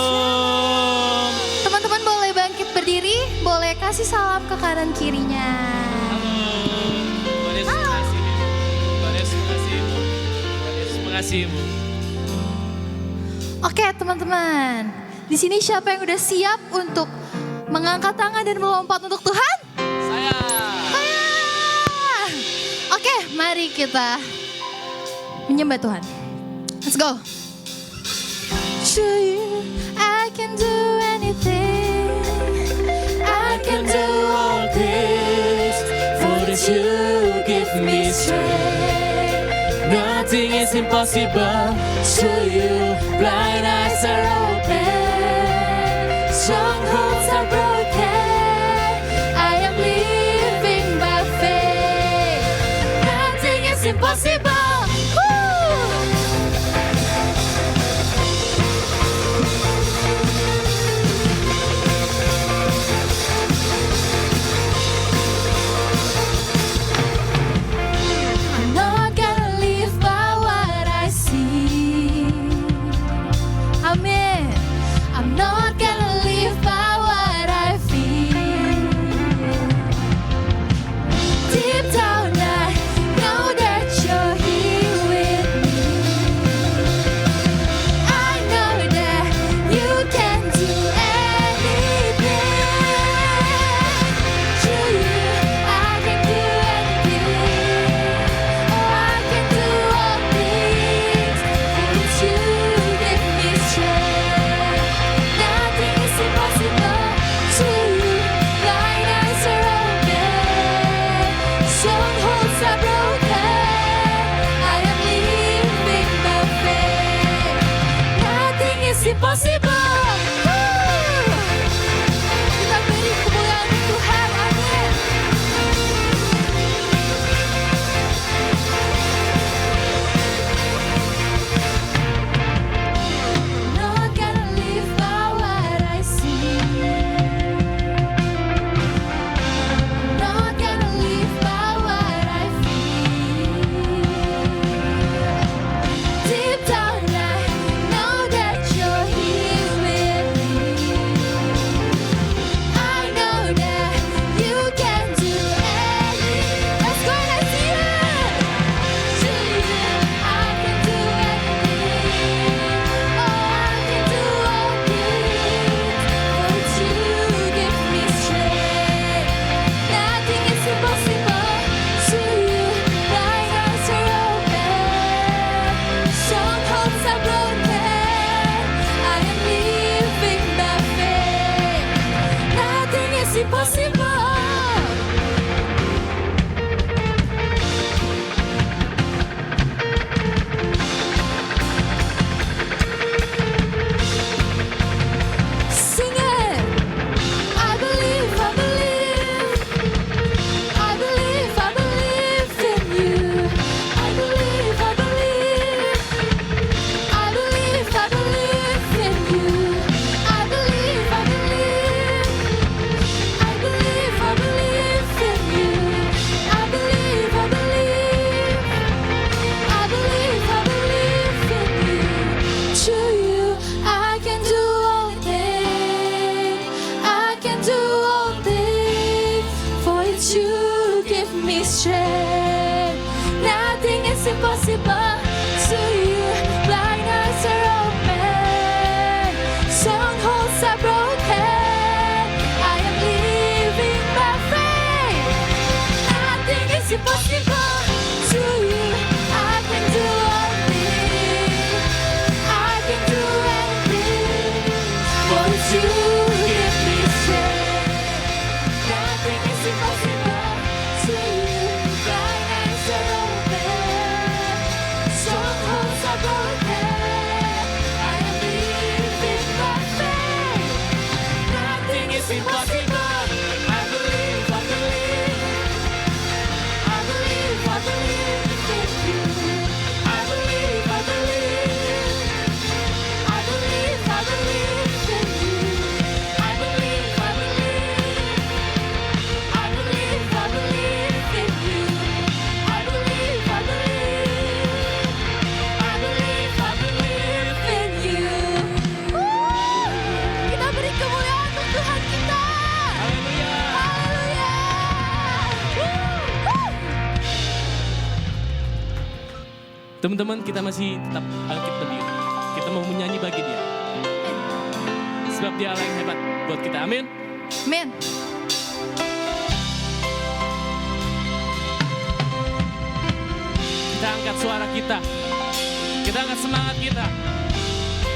Shalom. Teman-teman boleh bangkit berdiri, boleh kasih salam ke kanan kirinya. Tuhan Yesus mengasihi. Tuhan Yesus mengasihimu. Tuhan Yesus mengasihimu. Oke teman-teman, di sini siapa yang udah siap untuk mengangkat tangan dan melompat untuk Tuhan? Saya. Oke, mari kita menyembah Tuhan. Let's go. To you, I can do anything. I can do all things. For that you give me strength. Nothing is impossible to you. Blind eyes are open. Strongholds are broken. I am living by faith. Nothing is impossible. I'm not gonna live by what I see. Amen. I'm not gonna live by what I feel. Deep down I know that you're here with me. I know that you can do anything. To you I can do anything. Oh, I can do all things. For you give me strength. Nothing is impossible to you. Blind eyes are open. Strongholds are broken. I am living by faith. Nothing is impossible. Kita beri kemuliaan Tuhan. Amin. Not gonna live by what I see. Not gonna live by what I feel. Deep down I know that you're here with me. I know that you can do anything. Let's go, let's hear it. To you I can do anything. Oh, I can do all things. For you give me strength. Nothing is impossible to you. Blind eyes are open. Strongholds are broken. I am living by faith. Nothing is impossible. Sing it. I believe, I believe. I believe, I believe in you. I believe, I believe. I believe, I believe in you. I believe, I believe. I believe, I believe in you. I believe, I believe. I believe, I believe in you. To you, I can do all things. I can do all things. For you give me strength. Nothing is impossible to you. Blind eyes are open. Strongholds are broken. I am living by faith. Nothing is impossible to you. I can do all things. I can do anything. For you give me strength. Nothing is impossible to you. Blind eyes are open. Strongholds are broken. I am living by faith. Nothing is impossible. I believe, I believe. I believe, I believe in you. I believe, I believe. I believe, I believe in you. Teman-teman, kita masih tetap bangkit berdiri. Kita mau menyanyi bagi dia. Sebab dia Allah yang hebat buat kita. Amin. Amin. Kita angkat suara kita. Kita angkat semangat kita.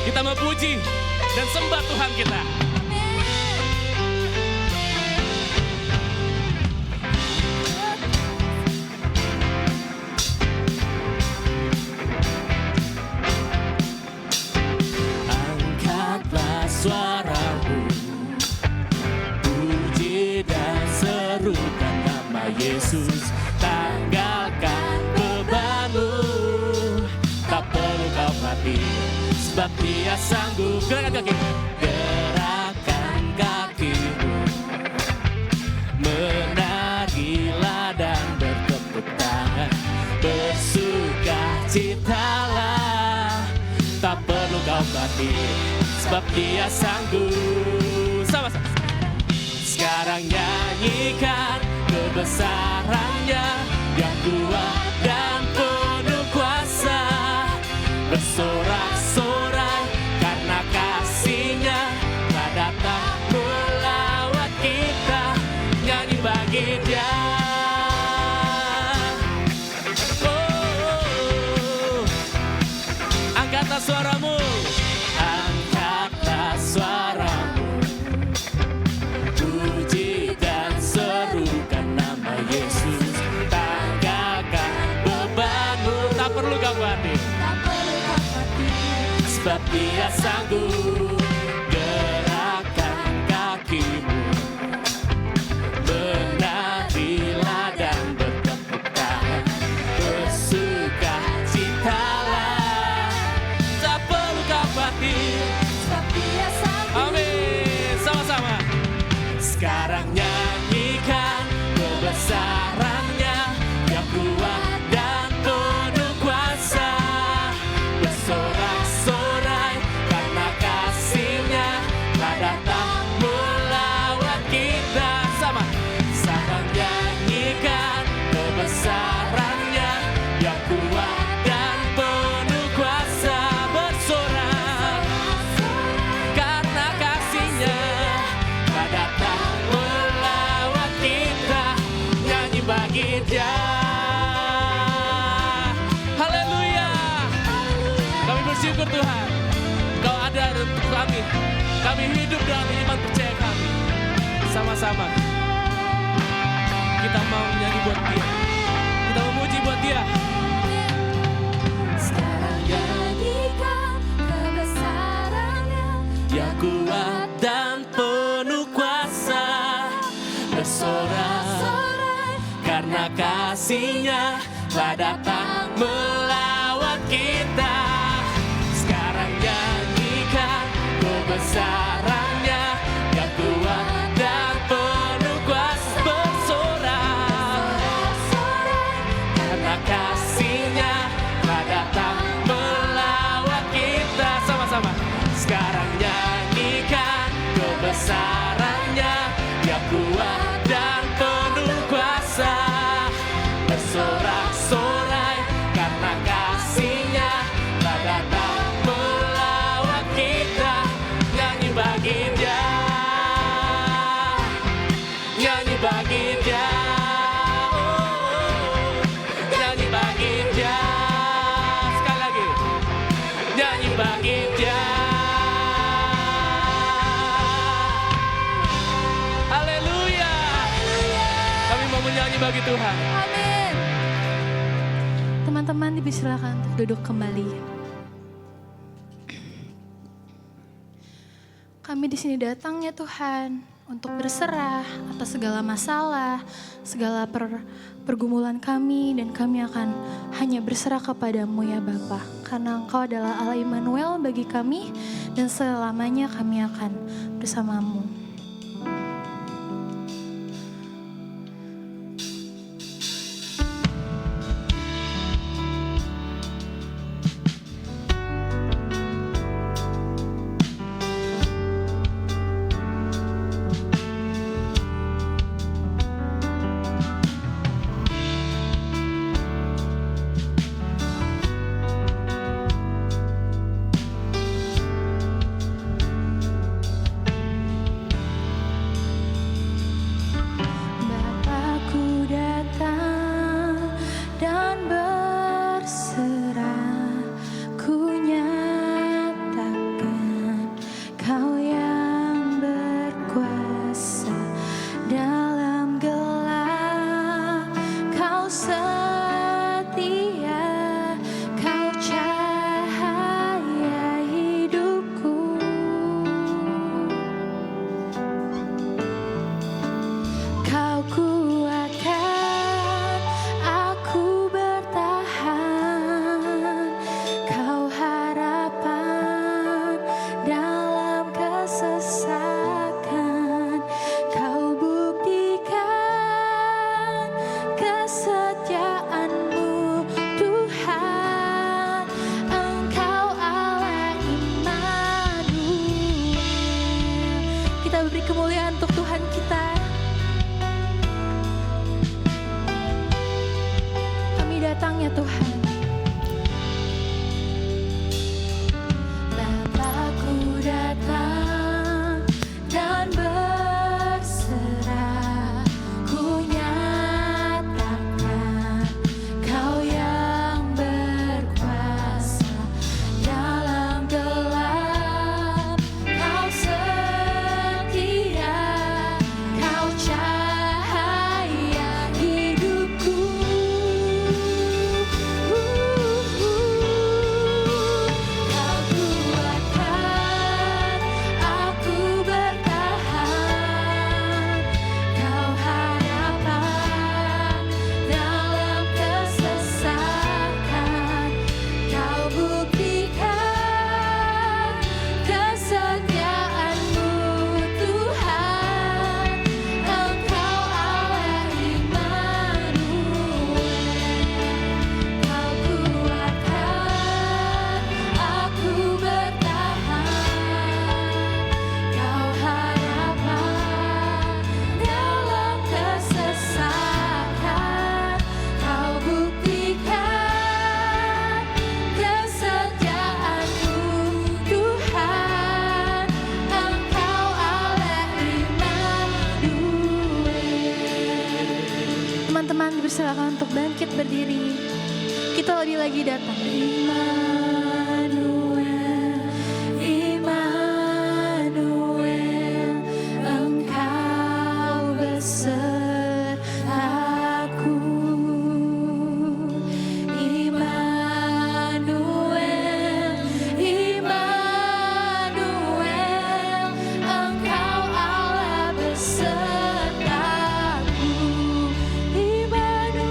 Kita memuji dan sembah Tuhan kita. Angkatlah suaramu, puji dan serukan nama Yesus. Tanggalkan bebanmu, tak perlu kau khawatir, sebab dia sanggup. Gerakan kaki, gerakan kakimu, menarilah dan bertepuk tangan, bersukacitalah, tak perlu kau khawatir, sebab dia sanggup. Sama-sama. Sekarang nyanyikan kebesarannya, yang kuat dan penuh kuasa, bersorak-sorai karena kasih-Nya telah datang melawat kita. Nyanyi bagi Dia. Oh, angkatlah suaramu, angkatlah suaramu, puji dan serukan nama Yesus. Tanggalkan bebanmu, tak perlu kau khawatir, sebab dia sanggup. Gerakan kakimu, menarilah dan bertepuk tangan, bersukacitalah, tak perlu kau khawatir, Sebab dia sanggup. amin. Sama-sama. Sekarang nyanyikan kebesarannya, yang kuat dan penuh kuasa, bersorak-sorai karena kasih-Nya telah datang melawat kita. Sama. Sekarang nyanyikan kebesarannya, yang kuat dan penuh kuasa, bersorak karena kasih-Nya telah datang melawat kita. Nyanyi bagi Dia. Haleluya. Kami bersyukur Tuhan, Kau ada untuk kami. Kami hidup dalam iman percaya kami. Sama-sama kita mau menyanyi buat Dia, kita memuji buat Dia. Sekarang nyanyikan kebesarannya, Yang kuat dan penuh kuasa, bersorak sorai karena kasih-Nya telah datang melawat kita. Sekarang nyanyikan kebesarannya, yang kuat dan penuh kuasa, bersorak karena kasih-Nya telah datang melawat kita. Sama-sama. Sekarang nyanyikan kebesarannya, yang kuat dan penuh kuasa, bersorak-sorai karena kasih-Nya telah datang melawat kita. Nyanyi bagi Dia, nyanyi bagi Dia, oh, nyanyi bagi Dia. Sekali lagi, nyanyi bagi Dia. Haleluya. Kami mau menyanyi bagi Tuhan. Amin. Teman-teman dipersilakan untuk duduk kembali. Kami di sini datang ya Tuhan untuk berserah atas segala masalah, segala pergumulan kami, dan kami akan hanya berserah kepadamu ya Bapa. Karena Engkau adalah Allah Immanuel bagi kami, dan selamanya kami akan bersamamu. kesesakan, Kau buktikan kesetiaan-Mu Tuhan. Engkau Allah Immanuel. Kita beri kemuliaan untuk Tuhan kita. Kami datang ya Tuhan. Bapakku datang dan berserah, ku nyatakan Kau yang berkuasa dalam gelap. Kau setia, Kau cahaya hidupku. Kau kuatkan aku bertahan, Kau harapan dalam kesesakan, Kau buktikan kesetiaan-Mu Tuhan. Engkau Allah Immanuel. Kau kuatkan aku bertahan, Kau harapan dalam kesesakan, Kau buktikan kesetiaan-Mu Tuhan. Engkau Allah Immanuel. Teman-teman dipersilakan untuk bangkit berdiri. Kita lebih lagi datang. Immanuel, Immanuel, Engkau besertaku. Immanuel, Immanuel, Engkau Allah besertaku. Immanuel,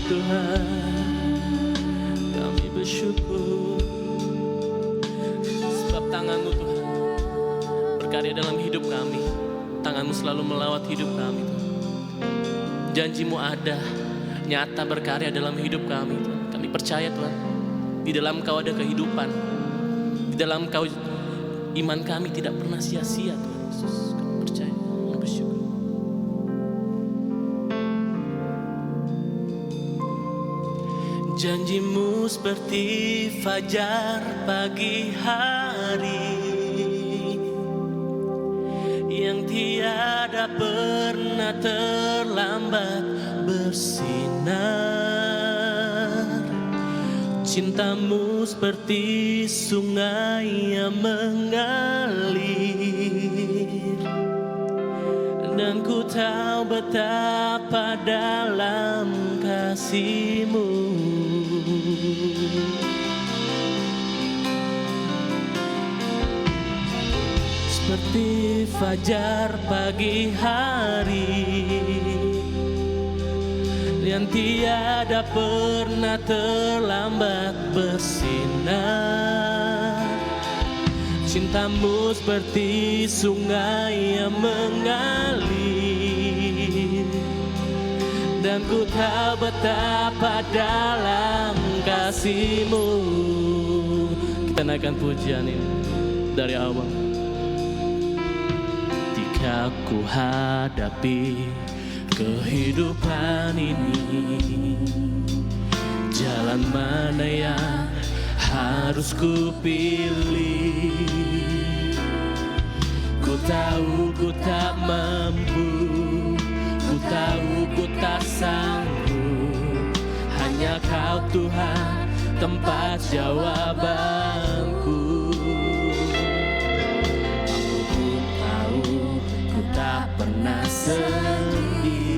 Tuhan, kami bersyukur. Sebab tangan-Mu Tuhan berkarya dalam hidup kami. Tangan-Mu selalu melawat hidup kami Tuhan. Janji-Mu ada, nyata berkarya dalam hidup kami Tuhan. Kami percaya Tuhan, di dalam Kau ada kehidupan. Di dalam Kau iman kami tidak pernah sia-sia Tuhan Yesus. Kami percaya, kami bersyukur. Janji-Mu seperti fajar pagi hari yang tiada pernah terlambat bersinar. Cinta-Mu seperti sungai yang mengalir, dan ku tahu betapa dalam kasih-Mu. Seperti fajar pagi hari yang tiada pernah terlambat bersinar. Cinta-Mu seperti sungai yang mengalir, dan ku tahu betapa dalam kasih-Mu. Kita naikkan pujian ini dari awal. Jika ku hadapi kehidupan ini, jalan mana yang harus ku pilih? Ku tahu ku tak mampu, ku tahu ku tak sanggup. Hanya Kau Tuhan tempat jawabanku. Aku pun tahu ku tak pernah sendiri,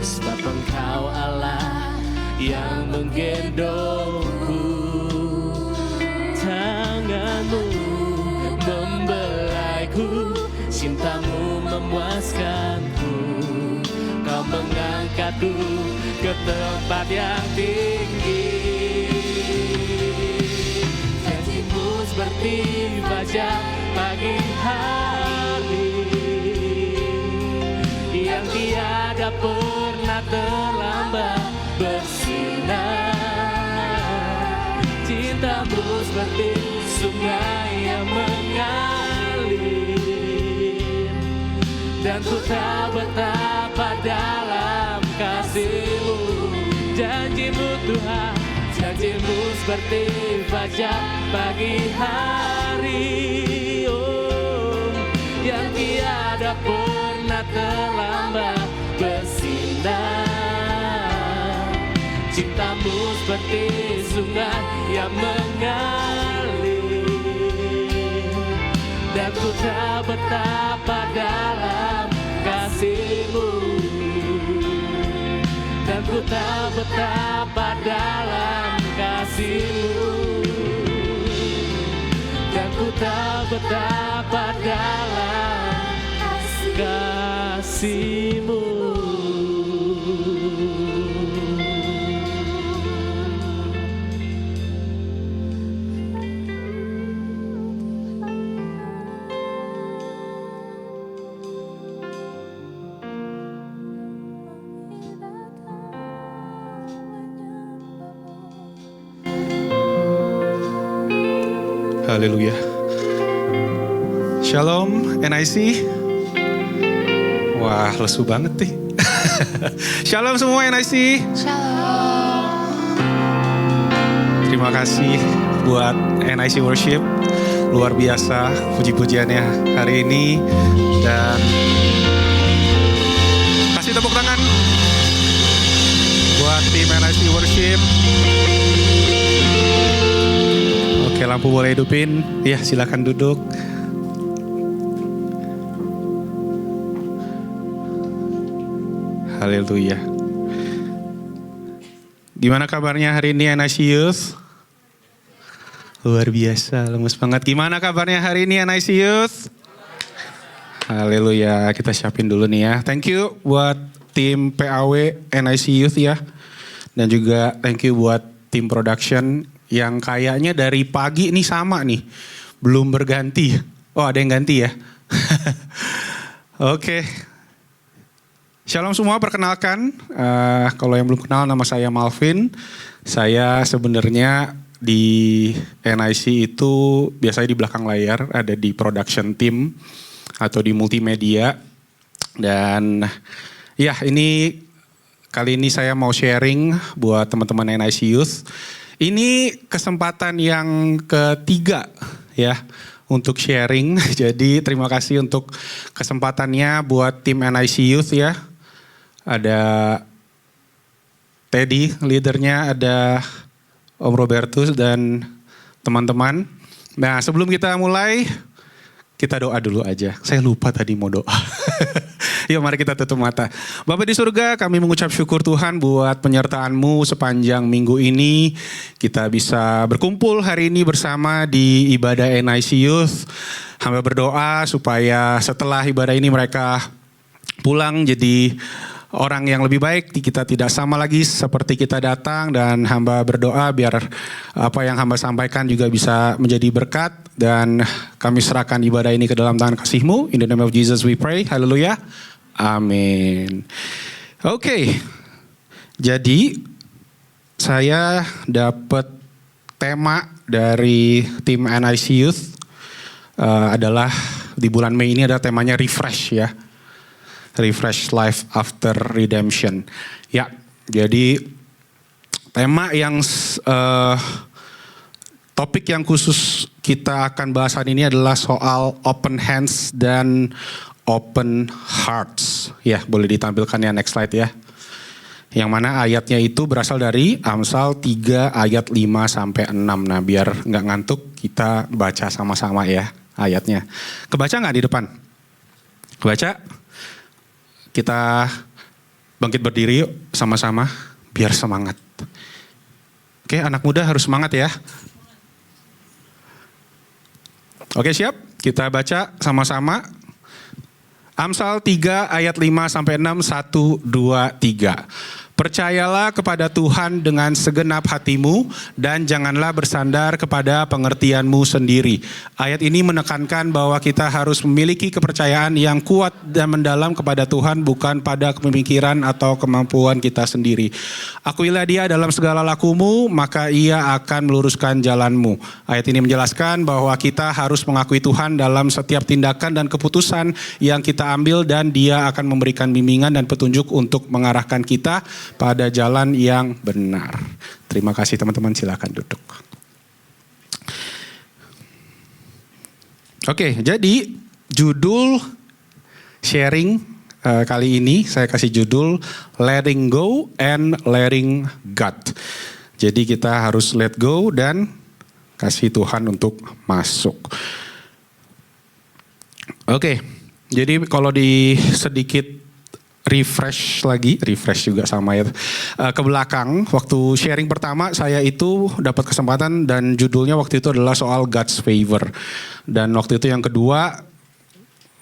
sebab Engkau Allah yang menggendongku. Tangan-Mu membelaiku, cinta-Mu memuaskanku. Kau mengangkatku ke tempat yang tinggi. Janji-Mu seperti fajar pagi hari yang tiada pernah terlambat bersinar. Cinta-Mu seperti sungai yang mengalir, dan ku tahu betapa dalam kasih-Mu. Janji-Mu Tuhan, janji-Mu seperti fajar pagi hari, oh, yang tiada pernah terlambat bersinar. Cinta-Mu seperti sungai yang mengalir, dan ku tahu betapa dalam kasih-Mu. Dan ku tahu betapa dalam kasih-Mu. Dan ku tahu betapa dalam kasih-Mu. Haleluya. Shalom NIC. Wah, lesu banget nih. Shalom semua NIC. Shalom. Terima kasih buat NIC Worship. Luar biasa puji-pujiannya hari ini. Dan kasih tepuk tangan buat tim NIC Worship. Oke, lampu boleh hidupin. Ya, silakan duduk. Haleluya. Gimana kabarnya hari ini NIC Youth? Luar biasa, lemes banget. Gimana kabarnya hari ini NIC Youth? Haleluya, kita siapin dulu nih ya. Thank you buat tim PAW NIC Youth ya. Dan juga thank you buat tim production yang kayaknya dari pagi nih sama nih. Belum berganti. Oh ada yang ganti ya. Oke. Shalom semua, perkenalkan. Kalau yang belum kenal, nama saya Malvin. Saya sebenarnya di NIC itu biasanya di belakang layar, ada di production team atau di multimedia. Dan ya ini kali ini saya mau sharing buat teman-teman NIC Youth. Ini kesempatan yang ketiga ya untuk sharing. Jadi terima kasih untuk kesempatannya buat tim NIC Youth ya. Ada Teddy, leadernya, ada Om Robertus dan teman-teman. Nah sebelum kita mulai, kita doa dulu aja. Saya lupa tadi mau doa. Yuk mari kita tutup mata. Bapa di surga, kami mengucap syukur Tuhan buat penyertaan-Mu sepanjang minggu ini. Kita bisa berkumpul hari ini bersama di ibadah NIC Youth. Hamba berdoa supaya setelah ibadah ini mereka pulang jadi orang yang lebih baik, kita tidak sama lagi seperti kita datang, dan hamba berdoa biar apa yang hamba sampaikan juga bisa menjadi berkat, dan kami serahkan ibadah ini ke dalam tangan kasih-Mu. In the name of Jesus we pray. Haleluya. Amin. Oke. Jadi saya dapat tema dari tim NIC Youth adalah di bulan Mei ini ada temanya refresh ya. Refresh Life After Redemption. Ya, jadi tema yang topik yang khusus kita akan bahas hari ini adalah soal open hands dan open hearts. Ya, boleh ditampilkan ya next slide ya. Yang mana ayatnya itu berasal dari Amsal 3 ayat 5 sampai 6. Nah, biar nggak ngantuk kita baca sama-sama ya ayatnya. Kebaca nggak di depan? Kebaca? Kita bangkit berdiri yuk sama-sama biar semangat. Oke, anak muda harus semangat ya. Oke, siap? Kita baca sama-sama. Amsal 3 ayat 5 sampai 6, 1, 2, 3. Percayalah kepada Tuhan dengan segenap hatimu dan janganlah bersandar kepada pengertianmu sendiri. Ayat ini menekankan bahwa kita harus memiliki kepercayaan yang kuat dan mendalam kepada Tuhan, bukan pada pemikiran atau kemampuan kita sendiri. Akuilah Dia dalam segala lakumu, maka Ia akan meluruskan jalanmu. Ayat ini menjelaskan bahwa kita harus mengakui Tuhan dalam setiap tindakan dan keputusan yang kita ambil, dan Dia akan memberikan bimbingan dan petunjuk untuk mengarahkan kita pada jalan yang benar. Terima kasih teman-teman, silakan duduk. Oke, jadi judul sharing kali ini saya kasih judul Letting Go and Letting God. Jadi kita harus let go dan kasih Tuhan untuk masuk. Oke, jadi kalau di sedikit refresh juga sama ya. Ke belakang, waktu sharing pertama saya itu dapat kesempatan dan judulnya waktu itu adalah soal God's favor. Dan waktu itu yang kedua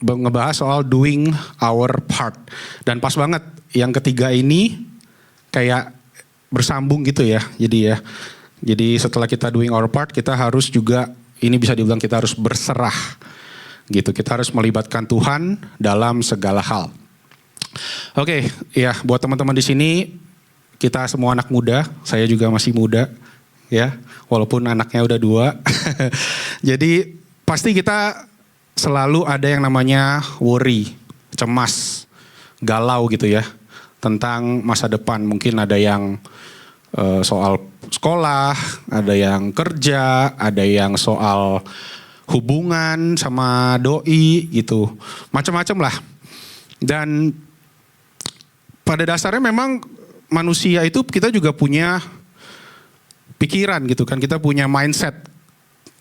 ngebahas soal doing our part. Dan pas banget yang ketiga ini kayak bersambung gitu ya. Jadi setelah kita doing our part, kita harus juga, ini bisa dibilang kita harus berserah. Gitu, kita harus melibatkan Tuhan dalam segala hal. Oke, ya buat teman-teman di sini kita semua anak muda, saya juga masih muda, ya, walaupun anaknya udah 2. Jadi pasti kita selalu ada yang namanya worry, cemas, galau gitu ya, tentang masa depan. Mungkin ada yang soal sekolah, ada yang kerja, ada yang soal hubungan sama doi gitu, macam-macam lah. Dan pada dasarnya memang manusia itu kita juga punya pikiran gitu kan, kita punya mindset.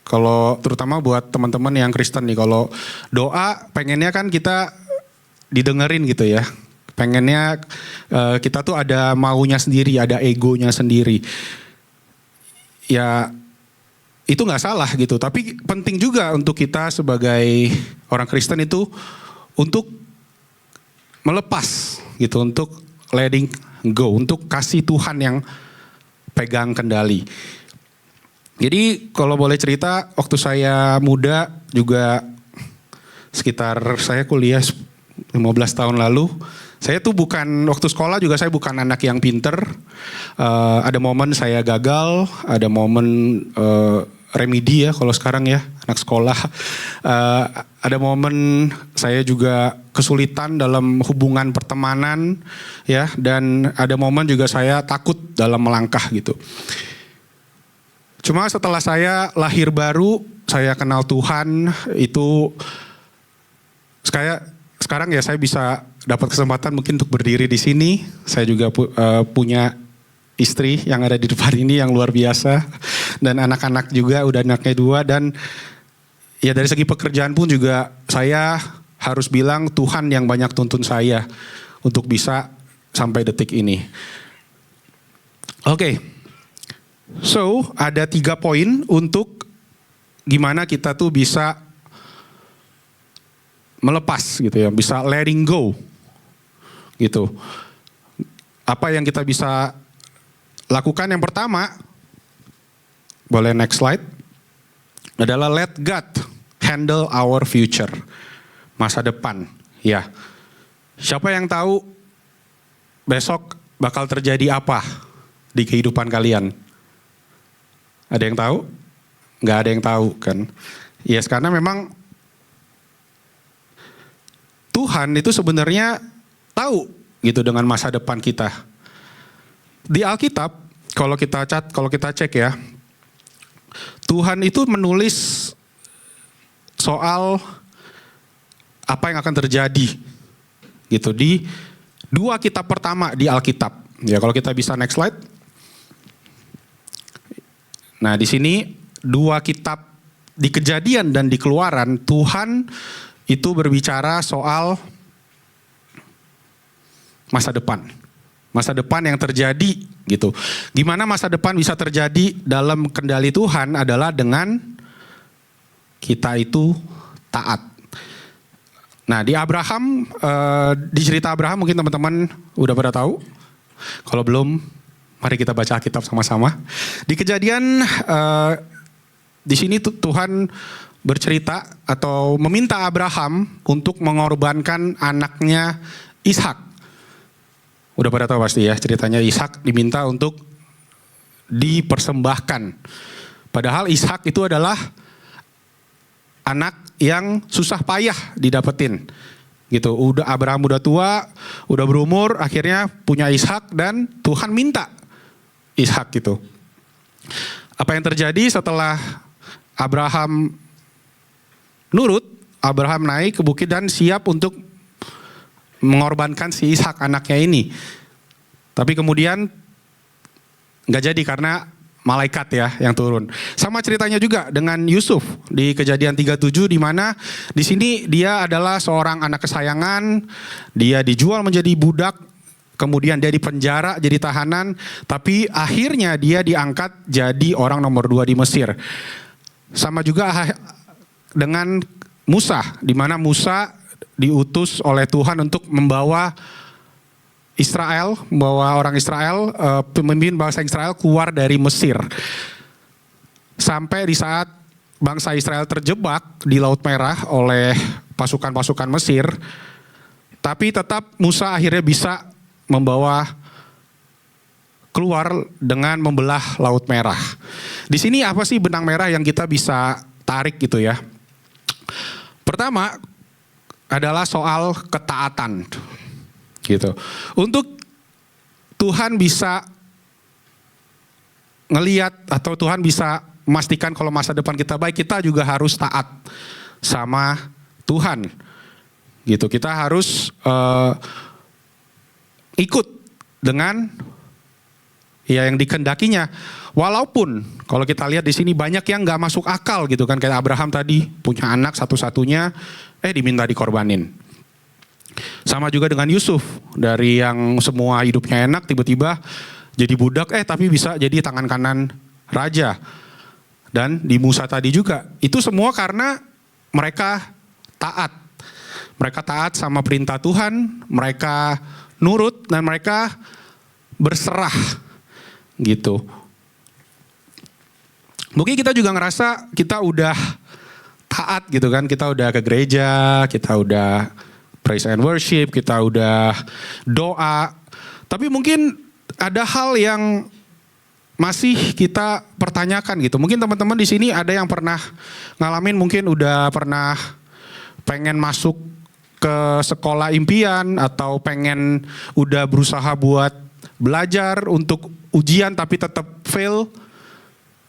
Kalau terutama buat teman-teman yang Kristen nih, kalau doa pengennya kan kita didengerin gitu ya. Pengennya kita tuh ada maunya sendiri, ada egonya sendiri. Ya itu nggak salah gitu, tapi penting juga untuk kita sebagai orang Kristen itu untuk melepas gitu, untuk letting go, untuk kasih Tuhan yang pegang kendali. Jadi kalau boleh cerita, waktu saya muda juga sekitar saya kuliah 15 tahun lalu, saya tuh bukan, waktu sekolah juga saya bukan anak yang pinter. Ada momen saya gagal, ada momen remedi ya kalau sekarang ya, anak sekolah. Ada momen saya juga kesulitan dalam hubungan pertemanan ya, dan ada momen juga saya takut dalam melangkah gitu. Cuma setelah saya lahir baru, saya kenal Tuhan, itu sekarang ya saya bisa dapat kesempatan mungkin untuk berdiri di sini. Saya juga punya istri yang ada di depan ini yang luar biasa, dan anak-anak juga, udah anaknya 2, dan ya dari segi pekerjaan pun juga saya harus bilang Tuhan yang banyak tuntun saya untuk bisa sampai detik ini. Oke. So, ada 3 poin untuk gimana kita tuh bisa melepas gitu ya, bisa letting go gitu. Apa yang kita bisa lakukan? Yang pertama, boleh next slide, adalah let God handle our future, masa depan. Ya, siapa yang tahu besok bakal terjadi apa di kehidupan kalian? Ada yang tahu? Nggak ada yang tahu kan? Yes, karena memang Tuhan itu sebenarnya tahu gitu dengan masa depan kita. Di Alkitab, kalau kita cek ya, Tuhan itu menulis soal apa yang akan terjadi gitu di 2 kitab pertama di Alkitab. Ya, kalau kita bisa next slide. Nah, di sini 2 kitab di Kejadian dan di Keluaran, Tuhan itu berbicara soal masa depan. Masa depan yang terjadi gitu. Gimana masa depan bisa terjadi dalam kendali Tuhan adalah dengan kita itu taat. Nah, di Abraham, di cerita Abraham mungkin teman-teman udah pada tahu. Kalau belum, mari kita baca Alkitab sama-sama. Di Kejadian, di sini Tuhan bercerita atau meminta Abraham untuk mengorbankan anaknya Ishak. Udah pada tahu pasti ya ceritanya, Ishak diminta untuk dipersembahkan. Padahal Ishak itu adalah anak yang susah payah didapetin. Gitu. Abraham udah tua, udah berumur, akhirnya punya Ishak dan Tuhan minta Ishak gitu. Apa yang terjadi setelah Abraham nurut? Abraham naik ke bukit dan siap untuk mengorbankan si Ishak anaknya ini. Tapi kemudian nggak jadi karena malaikat ya yang turun. Sama ceritanya juga dengan Yusuf di Kejadian 37, di mana di sini dia adalah seorang anak kesayangan, dia dijual menjadi budak, kemudian dia dipenjara jadi tahanan, tapi akhirnya dia diangkat jadi orang nomor 2 di Mesir. Sama juga dengan Musa, di mana Musa diutus oleh Tuhan untuk membawa orang Israel, pemimpin bangsa Israel keluar dari Mesir. Sampai di saat bangsa Israel terjebak di Laut Merah oleh pasukan-pasukan Mesir, tapi tetap Musa akhirnya bisa membawa keluar dengan membelah Laut Merah. Di sini apa sih benang merah yang kita bisa tarik gitu ya? Pertama adalah soal ketaatan gitu. Untuk Tuhan bisa ngelihat atau Tuhan bisa memastikan kalau masa depan kita baik, kita juga harus taat sama Tuhan gitu. Kita harus ikut dengan ya yang dikehendakinya. Walaupun kalau kita lihat di sini banyak yang nggak masuk akal gitu kan, kayak Abraham tadi punya anak satu-satunya, diminta dikorbanin. Sama juga dengan Yusuf, dari yang semua hidupnya enak tiba-tiba jadi budak, tapi bisa jadi tangan kanan raja. Dan di Musa tadi juga, itu semua karena mereka taat. Mereka taat sama perintah Tuhan, mereka nurut dan mereka berserah gitu. Mungkin kita juga ngerasa kita udah taat gitu kan, kita udah ke gereja, kita udah praise and worship, kita udah doa. Tapi mungkin ada hal yang masih kita pertanyakan gitu. Mungkin teman-teman di sini ada yang pernah ngalamin, mungkin udah pernah pengen masuk ke sekolah impian atau pengen udah berusaha buat belajar untuk ujian tapi tetap fail.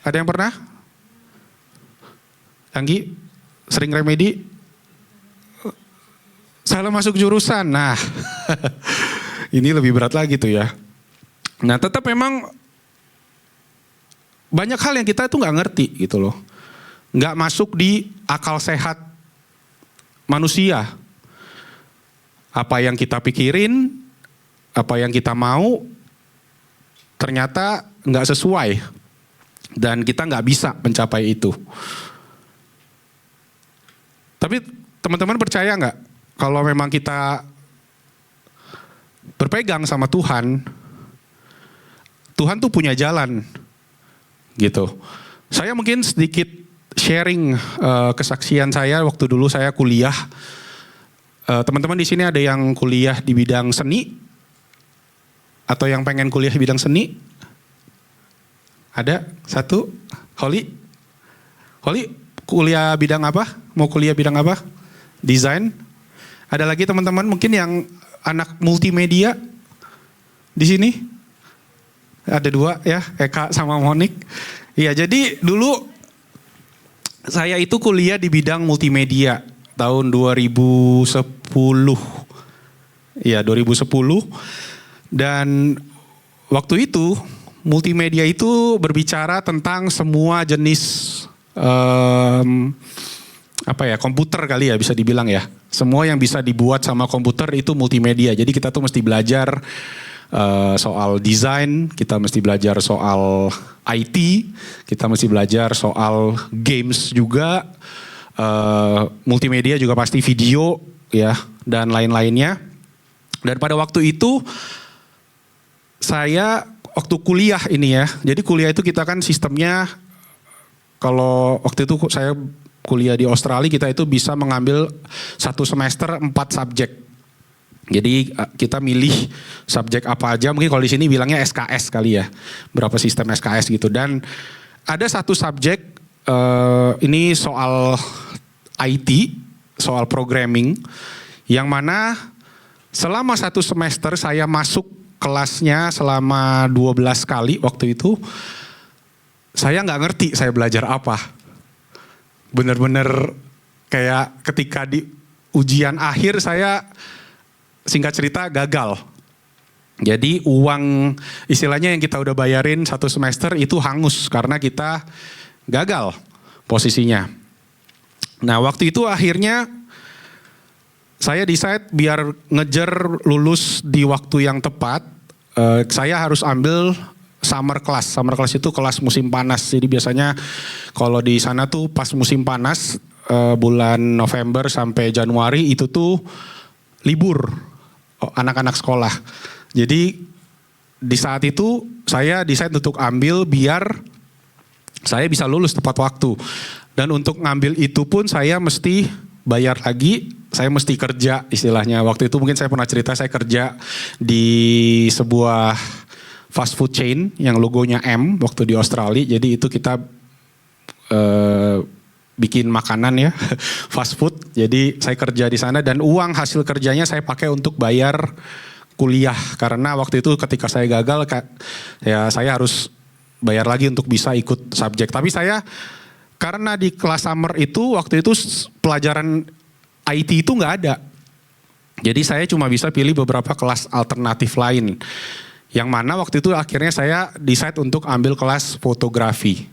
Ada yang pernah? Anggi, sering remedi? Salah masuk jurusan. Nah, ini lebih berat lagi tuh ya. Nah, tetap memang banyak hal yang kita tuh nggak ngerti gitu loh. Nggak masuk di akal sehat manusia. Apa yang kita pikirin, apa yang kita mau, ternyata nggak sesuai. Dan kita nggak bisa mencapai itu. Tapi teman-teman percaya nggak kalau memang kita berpegang sama Tuhan, Tuhan tuh punya jalan gitu. Saya mungkin sedikit sharing kesaksian saya waktu dulu saya kuliah. Teman-teman di sini ada yang kuliah di bidang seni? Atau yang pengen kuliah di bidang seni? Ada? Satu? Holly? Holly kuliah bidang apa? Mau kuliah bidang apa? Desain? Ada lagi teman-teman mungkin yang anak multimedia di sini? Ada dua ya, Eka sama Monik. Iya, jadi dulu saya itu kuliah di bidang multimedia tahun 2010. Iya, 2010. Dan waktu itu multimedia itu berbicara tentang semua jenis komputer kali ya bisa dibilang ya. Semua yang bisa dibuat sama komputer itu multimedia. Jadi kita tuh mesti belajar soal desain, kita mesti belajar soal IT, kita mesti belajar soal games juga, multimedia juga pasti video ya dan lain-lainnya. Dan pada waktu itu saya waktu kuliah ini ya, jadi kuliah itu kita kan sistemnya, kalau waktu itu saya kuliah di Australia, kita itu bisa mengambil satu semester 4 subjek. Jadi kita milih subjek apa aja, mungkin kalau di sini bilangnya SKS kali ya, berapa sistem SKS gitu. Dan ada satu subjek, ini soal IT, soal programming, yang mana selama satu semester saya masuk kelasnya selama 12 kali waktu itu, saya nggak ngerti saya belajar apa. Bener-bener kayak ketika di ujian akhir saya singkat cerita gagal. Jadi uang istilahnya yang kita udah bayarin satu semester itu hangus karena kita gagal posisinya. Nah waktu itu akhirnya saya decide biar ngejar lulus di waktu yang tepat. Saya harus ambil summer class. Summer class itu kelas musim panas. Jadi biasanya kalau di sana tuh pas musim panas bulan November sampai Januari itu tuh libur anak-anak sekolah. Jadi di saat itu saya decide untuk ambil biar saya bisa lulus tepat waktu. Dan untuk ngambil itu pun saya mesti bayar lagi. Saya mesti kerja istilahnya. Waktu itu mungkin saya pernah cerita saya kerja di sebuah fast food chain yang logonya M waktu di Australia. Jadi itu kita bikin makanan ya, fast food. Jadi saya kerja di sana dan uang hasil kerjanya saya pakai untuk bayar kuliah. Karena waktu itu ketika saya gagal ya saya harus bayar lagi untuk bisa ikut subjek. Tapi saya karena di kelas summer itu waktu itu pelajaran IT itu nggak ada. Jadi saya cuma bisa pilih beberapa kelas alternatif lain. Yang mana waktu itu akhirnya saya decide untuk ambil kelas fotografi.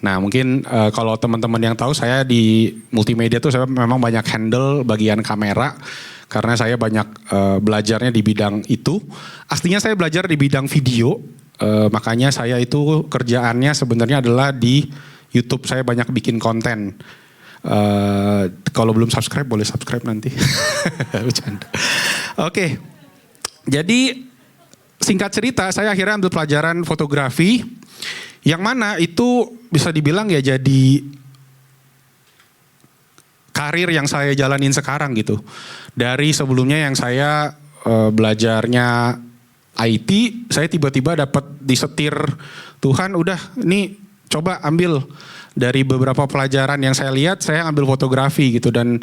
Nah mungkin kalau teman-teman yang tahu saya di multimedia tuh saya memang banyak handle bagian kamera. Karena saya banyak belajarnya di bidang itu. Aslinya saya belajar di bidang video. Makanya saya itu kerjaannya sebenarnya adalah di YouTube. Saya banyak bikin konten. Kalau belum subscribe boleh subscribe nanti. Bercanda. Oke. Jadi singkat cerita saya akhirnya ambil pelajaran fotografi yang mana itu bisa dibilang ya jadi karir yang saya jalanin sekarang gitu. Dari sebelumnya yang saya belajarnya IT, saya tiba-tiba dapat disetir Tuhan, udah nih coba ambil dari beberapa pelajaran yang saya lihat, saya ambil fotografi gitu. Dan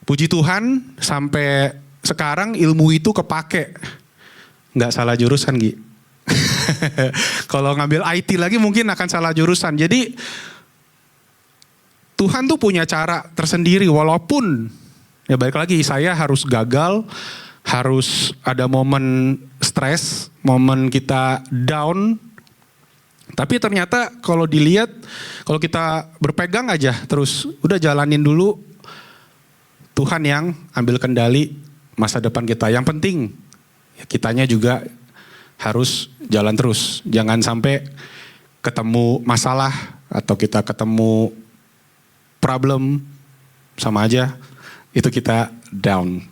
puji Tuhan sampai sekarang ilmu itu kepake. Nggak salah jurusan Gi. Kalau ngambil IT lagi mungkin akan salah jurusan. Jadi Tuhan tuh punya cara tersendiri, walaupun ya balik lagi saya harus gagal, harus ada momen stres, momen kita down. Tapi ternyata kalau dilihat, kalau kita berpegang aja terus, udah jalanin dulu, Tuhan yang ambil kendali masa depan kita. Yang penting ya kitanya juga harus jalan terus. Jangan sampai ketemu masalah atau kita ketemu problem, sama aja itu kita down.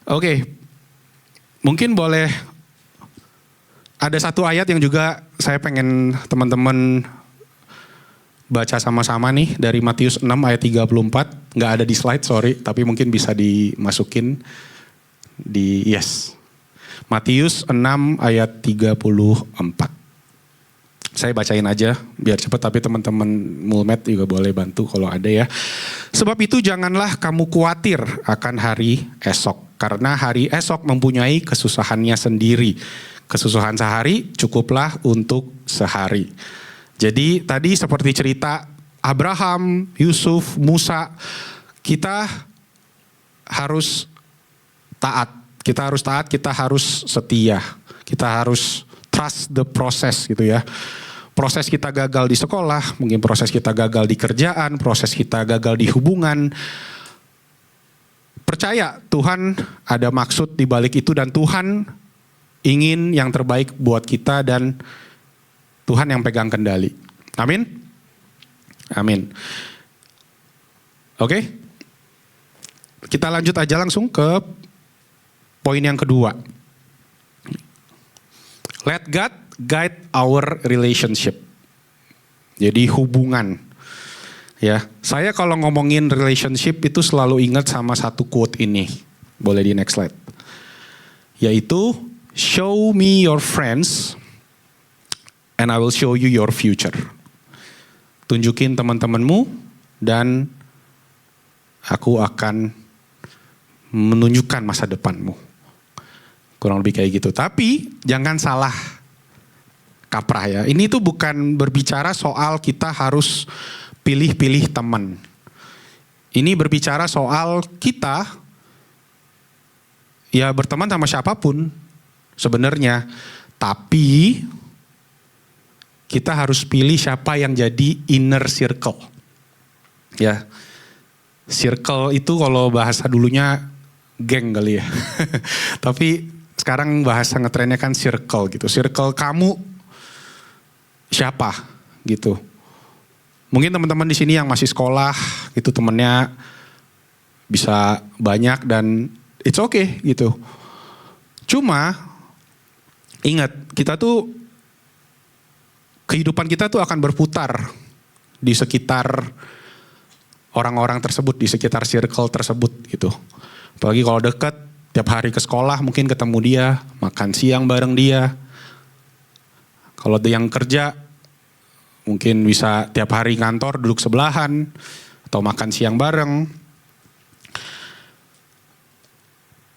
Oke, mungkin boleh ada satu ayat yang juga saya pengen teman-teman baca sama-sama nih dari Matius 6 ayat 34. Nggak ada di slide, sorry, tapi mungkin bisa dimasukin di yes. Matius 6 ayat 34. Saya bacain aja biar cepat, tapi teman-teman Mulmed juga boleh bantu kalau ada ya. Sebab itu janganlah kamu khawatir akan hari esok, karena hari esok mempunyai kesusahannya sendiri. Kesusahan sehari cukuplah untuk sehari. Jadi tadi seperti cerita Abraham, Yusuf, Musa, kita harus taat. Kita harus taat, kita harus setia. Kita harus trust the process gitu ya. Proses kita gagal di sekolah, mungkin proses kita gagal di kerjaan, proses kita gagal di hubungan. Percaya Tuhan ada maksud di balik itu dan Tuhan ingin yang terbaik buat kita dan Tuhan yang pegang kendali. Amin? Amin. Oke? Kita lanjut aja langsung ke poin yang kedua. Let God guide our relationship. Jadi hubungan. Ya, saya kalau ngomongin relationship itu selalu ingat sama satu quote ini. Boleh di next slide. Yaitu, show me your friends and I will show you your future. Tunjukin teman-temanmu dan aku akan menunjukkan masa depanmu. Kurang lebih kayak gitu. Tapi jangan salah kaprah ya. Ini tuh bukan berbicara soal kita harus pilih-pilih teman. Ini berbicara soal kita ya berteman sama siapapun sebenarnya. Tapi kita harus pilih siapa yang jadi inner circle. Ya. Circle itu kalau bahasa dulunya geng kali ya. Tapi sekarang bahasa ngetrennya kan circle gitu. Circle kamu siapa gitu. Mungkin teman-teman di sini yang masih sekolah gitu temennya bisa banyak dan it's okay gitu. Cuma ingat kita tuh kehidupan kita tuh akan berputar di sekitar orang-orang tersebut, di sekitar circle tersebut gitu. Apalagi kalau dekat, tiap hari ke sekolah mungkin ketemu dia, makan siang bareng dia. Kalau ada yang kerja, mungkin bisa tiap hari kantor duduk sebelahan, atau makan siang bareng.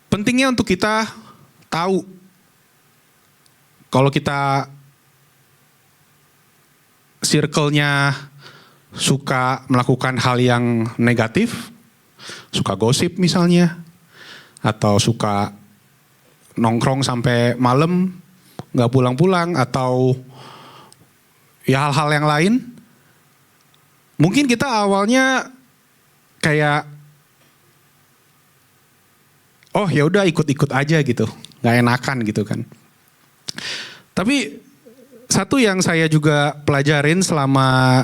Pentingnya untuk kita tahu, kalau kita circle-nya suka melakukan hal yang negatif, suka gosip misalnya, atau suka nongkrong sampai malam, nggak pulang-pulang, atau ya hal-hal yang lain. Mungkin kita awalnya kayak, oh ya udah ikut-ikut aja gitu, nggak enakan gitu kan. Tapi satu yang saya juga pelajarin selama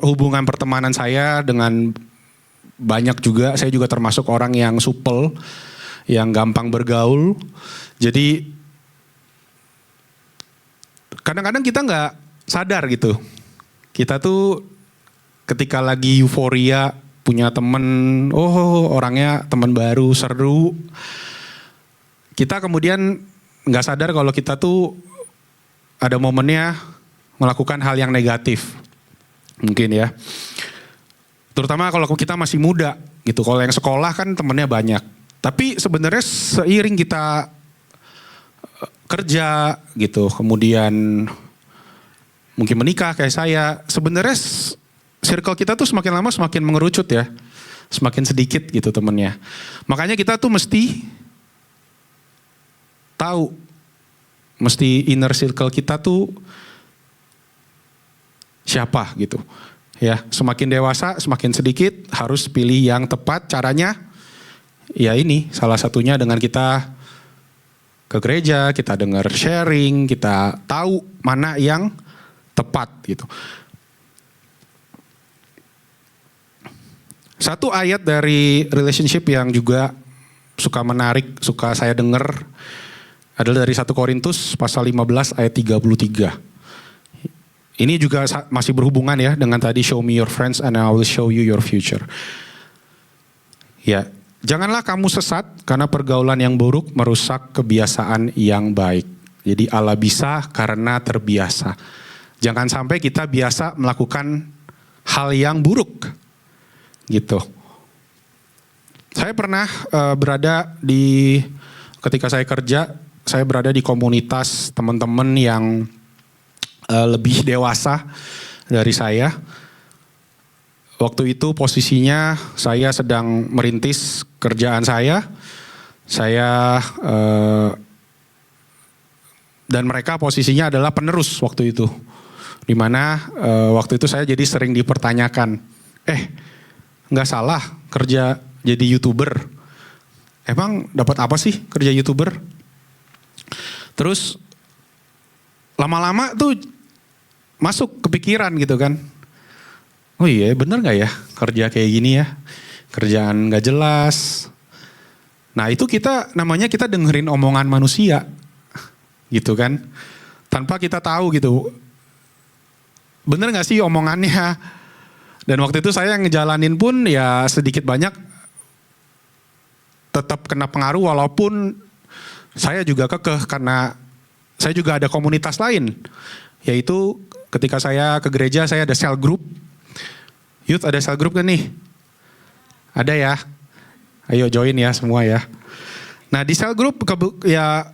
hubungan pertemanan saya dengan banyak juga. Saya juga termasuk orang yang supel, yang gampang bergaul. Jadi kadang-kadang kita nggak sadar gitu. Kita tuh ketika lagi euforia punya temen, orangnya teman baru, seru. Kita kemudian nggak sadar kalau kita tuh ada momennya melakukan hal yang negatif. Mungkin ya. Terutama kalau kita masih muda gitu. Kalau yang sekolah kan temennya banyak. Tapi sebenarnya seiring kita kerja gitu, kemudian mungkin menikah kayak saya, sebenarnya circle kita tuh semakin lama semakin mengerucut ya. Semakin sedikit gitu temennya. Makanya kita tuh mesti tahu, mesti inner circle kita tuh siapa gitu. Ya, semakin dewasa, semakin sedikit, harus pilih yang tepat. Caranya, ya ini salah satunya dengan kita ke gereja, kita dengar sharing, kita tahu mana yang tepat gitu. Satu ayat dari relationship yang juga suka menarik, suka saya dengar adalah dari 1 Korintus pasal 15 ayat 33. Ini juga masih berhubungan ya dengan tadi show me your friends and I will show you your future. Ya, janganlah kamu sesat karena pergaulan yang buruk merusak kebiasaan yang baik. Jadi Allah bisa karena terbiasa. Jangan sampai kita biasa melakukan hal yang buruk. Gitu. Saya pernah berada ketika saya kerja, saya berada di komunitas teman-teman yang lebih dewasa dari saya. Waktu itu posisinya saya sedang merintis kerjaan saya. Dan mereka posisinya adalah penerus waktu itu. Dimana waktu itu saya jadi sering dipertanyakan, nggak salah kerja jadi YouTuber. Emang dapat apa sih kerja YouTuber? Terus lama-lama tuh masuk kepikiran gitu kan. Oh iya bener gak ya kerja kayak gini ya. Kerjaan gak jelas. Nah itu namanya kita dengerin omongan manusia. Gitu kan. Tanpa kita tahu gitu. Bener gak sih omongannya. Dan waktu itu saya yang ngejalanin pun ya sedikit banyak tetap kena pengaruh walaupun saya juga kekeh karena saya juga ada komunitas lain. Yaitu ketika saya ke gereja saya ada cell group. Youth ada cell group kan nih? Ada ya? Ayo join ya semua ya. Nah di cell group ya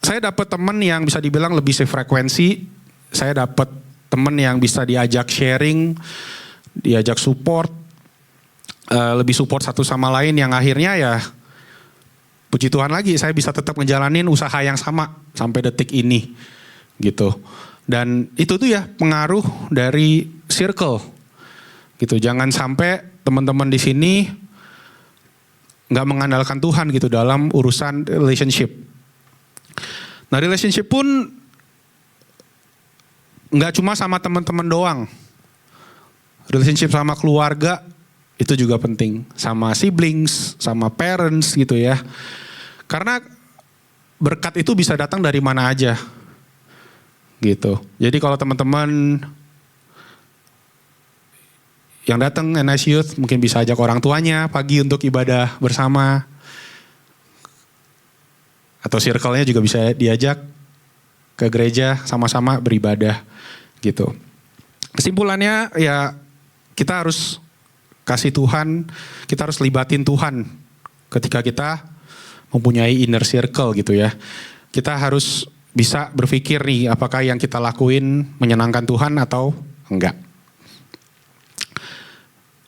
saya dapat teman yang bisa dibilang lebih sefrekuensi. Saya dapat teman yang bisa diajak sharing, diajak support, lebih support satu sama lain yang akhirnya ya puji Tuhan lagi saya bisa tetap ngejalanin usaha yang sama sampai detik ini gitu. Dan itu tuh ya pengaruh dari circle gitu. Jangan sampai teman-teman di sini nggak mengandalkan Tuhan gitu dalam urusan relationship. Nah relationship pun nggak cuma sama teman-teman doang. Relationship sama keluarga itu juga penting. Sama siblings, sama parents gitu ya. Karena berkat itu bisa datang dari mana aja. Gitu. Jadi kalau teman-teman yang datang NIC Youth mungkin bisa ajak orang tuanya pagi untuk ibadah bersama. Atau circle-nya juga bisa diajak ke gereja sama-sama beribadah gitu. Kesimpulannya ya kita harus kasih Tuhan, kita harus libatin Tuhan ketika kita mempunyai inner circle gitu ya. Kita harus bisa berpikir nih apakah yang kita lakuin menyenangkan Tuhan atau enggak.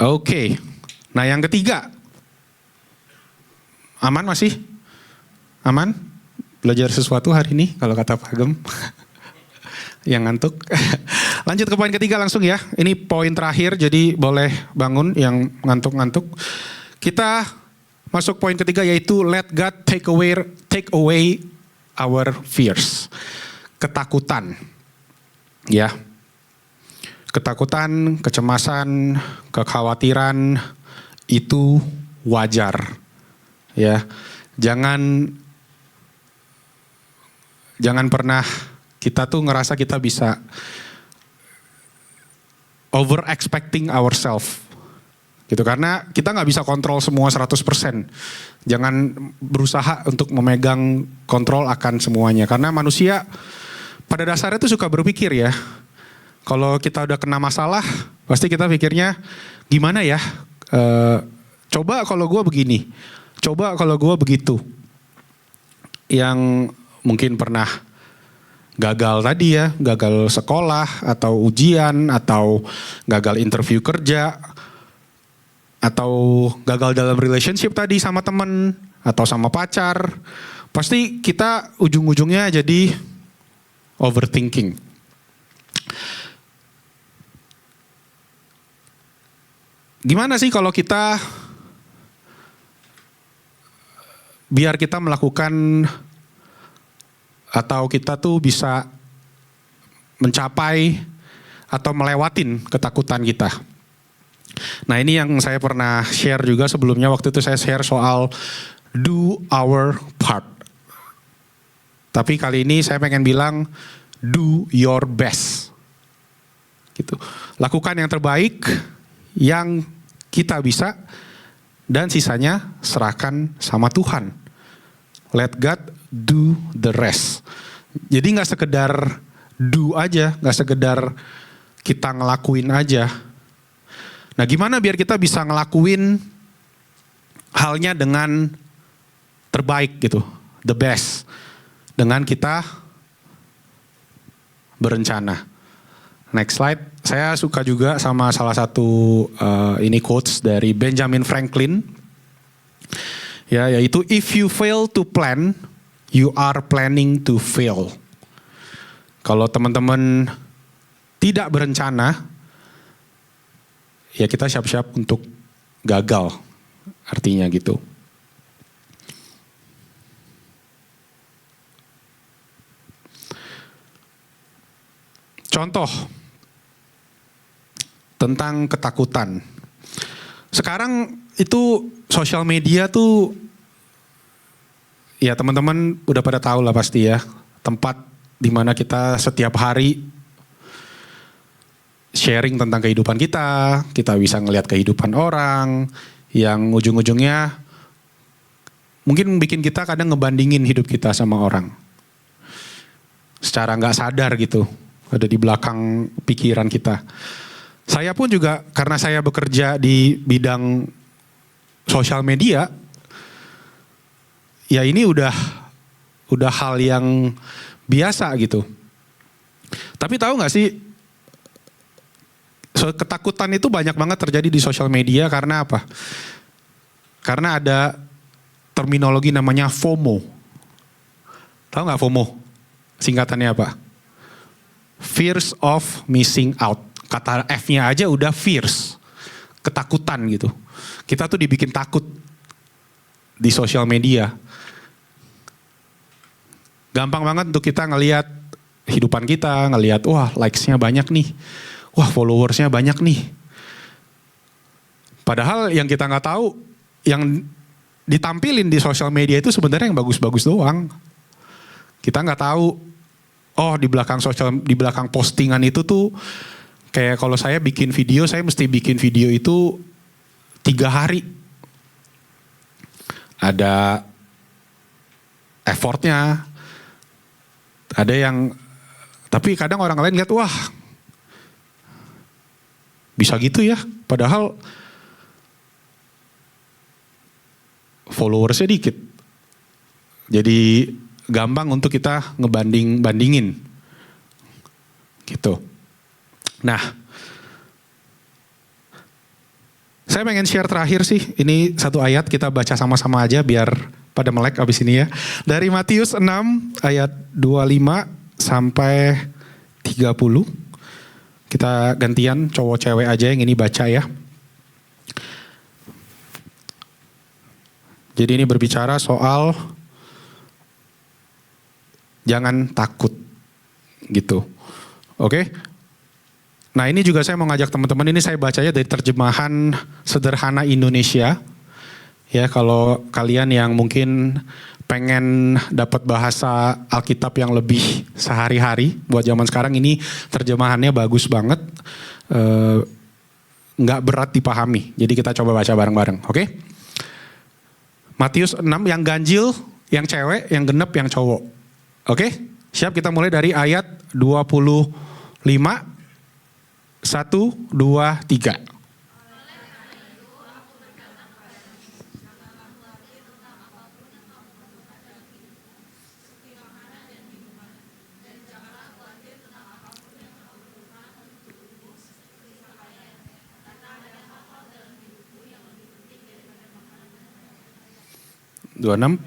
Oke. Nah yang ketiga. Aman masih? Aman? Belajar sesuatu hari ini kalau kata Pak Gem. Yang ngantuk. Lanjut ke poin ketiga langsung ya. Ini poin terakhir jadi boleh bangun yang ngantuk-ngantuk. Kita masuk poin ketiga yaitu let God take away our fears. Ketakutan. Ya. Ketakutan, kecemasan, kekhawatiran itu wajar. Ya. Jangan pernah kita tuh ngerasa kita bisa over expecting ourselves. Gitu, karena kita nggak bisa kontrol semua 100%. Jangan berusaha untuk memegang kontrol akan semuanya. Karena manusia pada dasarnya tuh suka berpikir ya. Kalau kita udah kena masalah, pasti kita pikirnya gimana ya? Coba kalau gue begini, coba kalau gue begitu. Yang mungkin pernah gagal tadi ya, gagal sekolah atau ujian atau gagal interview kerja atau gagal dalam relationship tadi sama temen atau sama pacar. Pasti kita ujung-ujungnya jadi overthinking. Gimana sih kalau kita biar kita melakukan atau kita tuh bisa mencapai atau melewatin ketakutan kita. Nah ini yang saya pernah share juga sebelumnya, waktu itu saya share soal do our part. Tapi kali ini saya pengen bilang do your best. Gitu. Lakukan yang terbaik yang kita bisa dan sisanya serahkan sama Tuhan. Let God do the rest. Jadi gak sekedar do aja, gak sekedar kita ngelakuin aja. Nah gimana biar kita bisa ngelakuin halnya dengan terbaik gitu, the best. Dengan kita berencana. Next slide. Saya suka juga sama salah satu ini quotes dari Benjamin Franklin. Ya, yaitu if you fail to plan, you are planning to fail. Kalau teman-teman tidak berencana, ya kita siap-siap untuk gagal. Artinya gitu. Contoh tentang ketakutan. Sekarang itu sosial media tuh, ya teman-teman udah pada tahu lah pasti ya, tempat dimana kita setiap hari sharing tentang kehidupan kita bisa ngelihat kehidupan orang, yang ujung-ujungnya mungkin bikin kita kadang ngebandingin hidup kita sama orang. Secara nggak sadar gitu, ada di belakang pikiran kita. Saya pun juga karena saya bekerja di bidang sosial media, ya ini udah hal yang biasa gitu. Tapi tahu nggak sih, ketakutan itu banyak banget terjadi di sosial media karena apa? Karena ada terminologi namanya FOMO. Tahu nggak FOMO? Singkatannya apa? Fears of missing out. Kata F-nya aja udah fears, ketakutan gitu. Kita tuh dibikin takut di sosial media. Gampang banget untuk kita ngelihat hidupan kita, ngelihat wah likes-nya banyak nih, wah followers-nya banyak nih. Padahal yang kita nggak tahu, yang ditampilin di sosial media itu sebenarnya yang bagus-bagus doang. Kita nggak tahu, oh di belakang postingan itu tuh kayak kalau saya bikin video, saya mesti bikin video itu 3 hari. Ada effortnya, ada yang, tapi kadang orang lain lihat, wah bisa gitu ya, padahal followersnya dikit. Jadi gampang untuk kita ngebanding-bandingin. Gitu. Nah, saya pengen share terakhir sih, ini satu ayat kita baca sama-sama aja biar pada melek abis ini ya. Dari Matius 6 ayat 25 sampai 30. Kita gantian cowok cewek aja yang ini baca ya. Jadi ini berbicara soal jangan takut gitu. Oke? Nah ini juga saya mau ngajak teman-teman, ini saya bacanya dari terjemahan sederhana Indonesia. Ya kalau kalian yang mungkin pengen dapat bahasa Alkitab yang lebih sehari-hari buat zaman sekarang, ini terjemahannya bagus banget. Nggak berat dipahami. Jadi kita coba baca bareng-bareng, oke? Matius 6 yang ganjil, yang cewek, yang genep, yang cowok. Oke? Siap, kita mulai dari ayat 25. 1, 2, 3.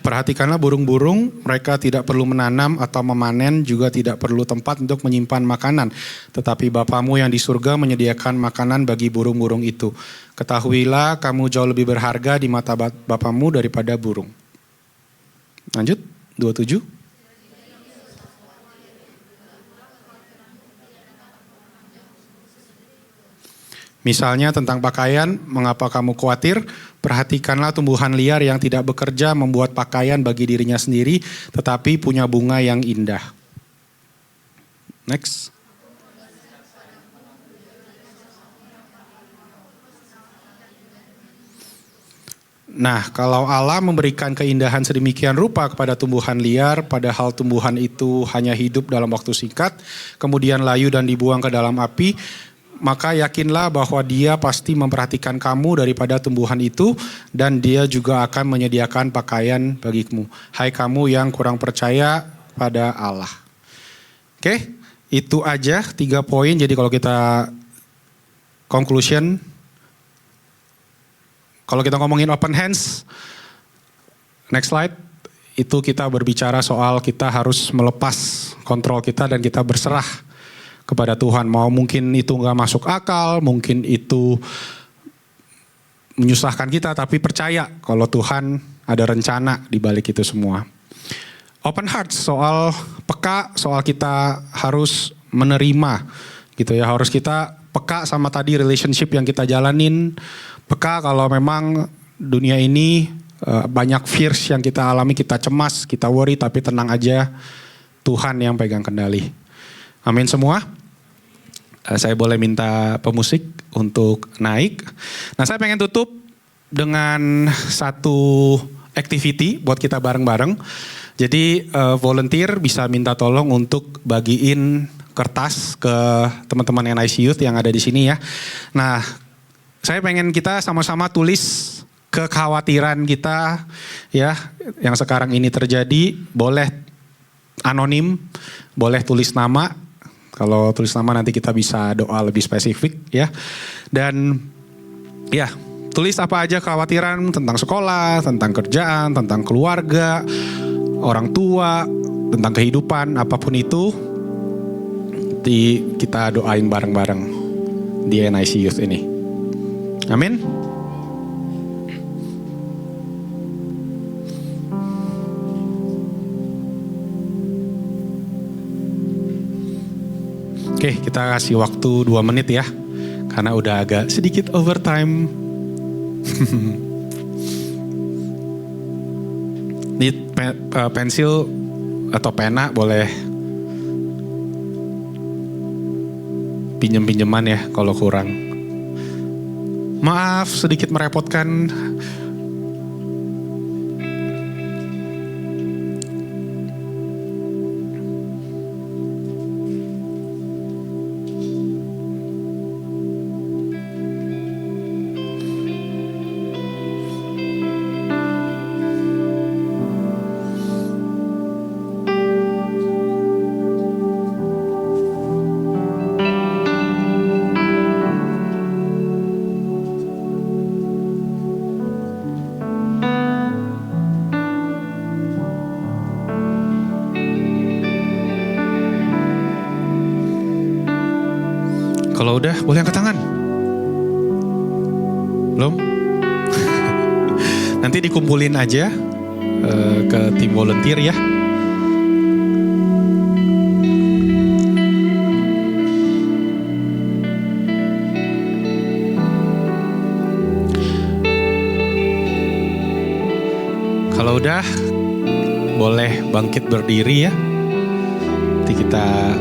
Perhatikanlah burung-burung, mereka tidak perlu menanam atau memanen, juga tidak perlu tempat untuk menyimpan makanan. Tetapi Bapamu yang di surga menyediakan makanan bagi burung-burung itu. Ketahuilah kamu jauh lebih berharga di mata Bapamu daripada burung. Lanjut, 27. Misalnya tentang pakaian, mengapa kamu khawatir? Perhatikanlah tumbuhan liar yang tidak bekerja membuat pakaian bagi dirinya sendiri, tetapi punya bunga yang indah. Next. Nah, kalau Allah memberikan keindahan sedemikian rupa kepada tumbuhan liar, padahal tumbuhan itu hanya hidup dalam waktu singkat, kemudian layu dan dibuang ke dalam api, maka yakinlah bahwa Dia pasti memperhatikan kamu daripada tumbuhan itu, dan Dia juga akan menyediakan pakaian bagimu. Hai kamu yang kurang percaya pada Allah. Oke, itu aja 3 poin. Jadi kalau kita conclusion, kalau kita ngomongin open hands, next slide, itu kita berbicara soal kita harus melepas kontrol kita dan kita berserah kepada Tuhan. Mau mungkin itu nggak masuk akal, mungkin itu menyusahkan kita, tapi percaya kalau Tuhan ada rencana di balik itu semua. Open heart, soal peka, soal kita harus menerima gitu ya, harus kita peka sama tadi relationship yang kita jalanin, peka kalau memang dunia ini banyak fears yang kita alami, kita cemas, kita worry, tapi tenang aja, Tuhan yang pegang kendali. Amin semua. Saya boleh minta pemusik untuk naik. Nah, saya pengen tutup dengan satu activity buat kita bareng-bareng. Jadi volunteer bisa minta tolong untuk bagiin kertas ke teman-teman NIC Youth yang ada di sini ya. Nah, saya pengen kita sama-sama tulis kekhawatiran kita ya yang sekarang ini terjadi. Boleh anonim, boleh tulis nama. Kalau tulis nama nanti kita bisa doa lebih spesifik ya. Dan ya, tulis apa aja kekhawatiran tentang sekolah, tentang kerjaan, tentang keluarga, orang tua, tentang kehidupan, apapun itu. Kita doain bareng-bareng di NIC Youth ini. Amin. Oke, kita kasih waktu 2 menit ya. Karena udah agak sedikit overtime. Ini pensil atau pena boleh pinjem-pinjeman ya kalau kurang. Maaf sedikit merepotkan. Kalau udah, boleh angkat tangan. Belum? Nanti dikumpulin aja ke tim volunteer ya. Kalau udah, boleh bangkit berdiri ya. Nanti kita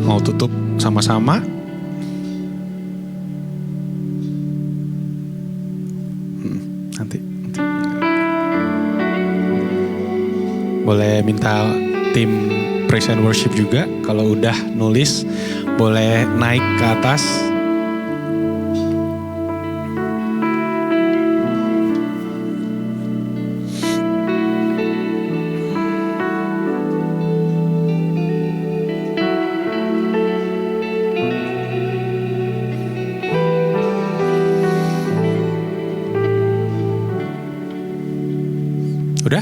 mau tutup sama-sama. Nanti. Boleh minta tim praise and worship juga. Kalau udah nulis, boleh naik ke atas. Udah?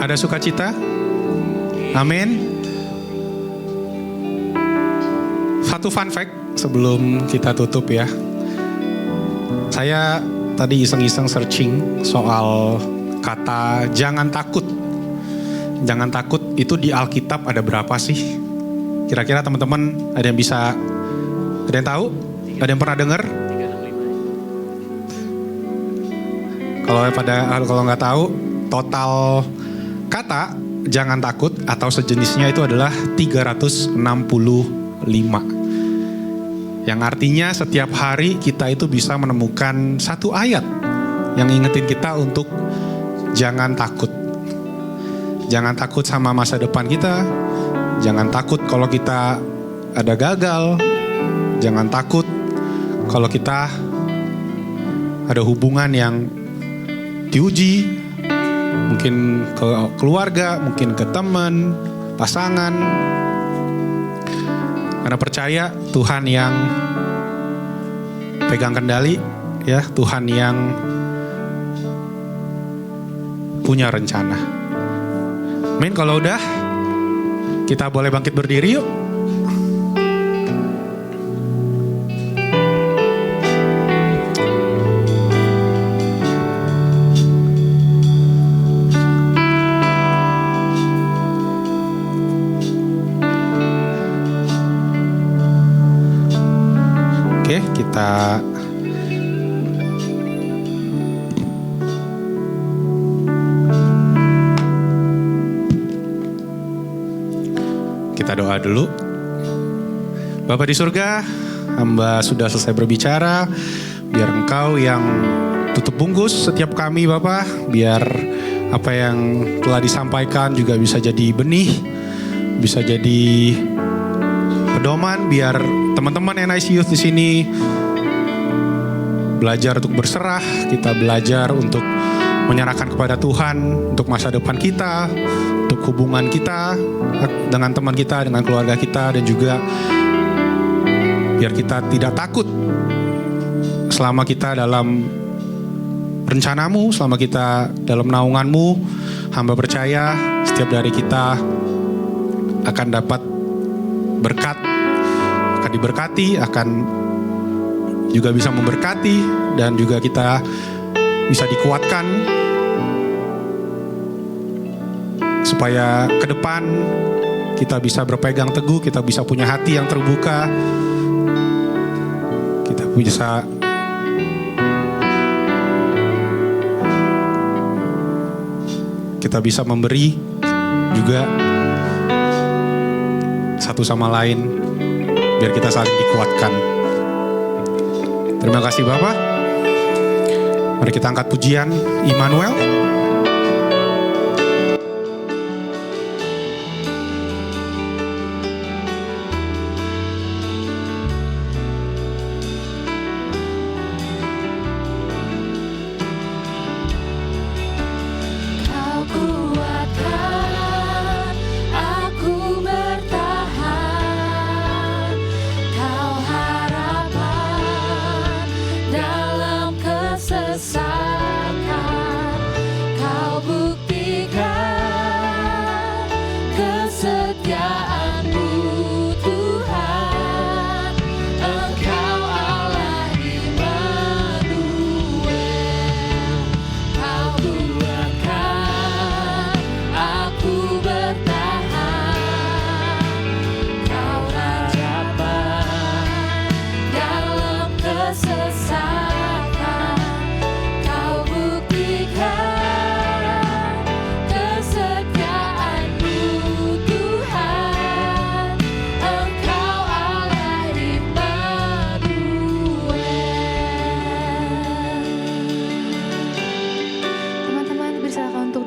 Ada sukacita? Amin. Satu fun fact sebelum kita tutup ya. Saya tadi iseng-iseng searching soal kata jangan takut. Jangan takut itu di Alkitab ada berapa sih? Kira-kira teman-teman ada yang bisa, ada yang tahu? Ada yang pernah dengar? Kalau nggak tahu, total kata jangan takut atau sejenisnya itu adalah 365. Yang artinya setiap hari kita itu bisa menemukan satu ayat yang ngingetin kita untuk jangan takut. Jangan takut sama masa depan kita. Jangan takut kalau kita ada gagal. Jangan takut kalau kita ada hubungan yang diuji. Mungkin ke keluarga, mungkin ke teman, pasangan. Karena percaya Tuhan yang pegang kendali, ya, Tuhan yang punya rencana. Amin. Kalau udah, kita boleh bangkit berdiri yuk. Oke, kita doa dulu. Bapa di surga, hamba sudah selesai berbicara. Biar Engkau yang tutup bungkus setiap kami Bapa. Biar apa yang telah disampaikan juga bisa jadi benih, bisa jadi pedoman. Biar teman-teman NIC Youth di sini belajar untuk berserah. Kita belajar untuk menyerahkan kepada Tuhan untuk masa depan kita, untuk hubungan kita dengan teman kita, dengan keluarga kita, dan juga biar kita tidak takut selama kita dalam rencanamu, selama kita dalam naunganmu. Hamba percaya setiap dari kita akan dapat berkat, akan diberkati, akan juga bisa memberkati, dan juga kita bisa dikuatkan supaya ke depan kita bisa berpegang teguh, kita bisa punya hati yang terbuka, kita bisa memberi juga satu sama lain biar kita saling dikuatkan. Terima kasih Bapak. Mari kita angkat pujian Immanuel. Kau kuatkan aku bertahan, Kau harapan dalam kesesakan, Kau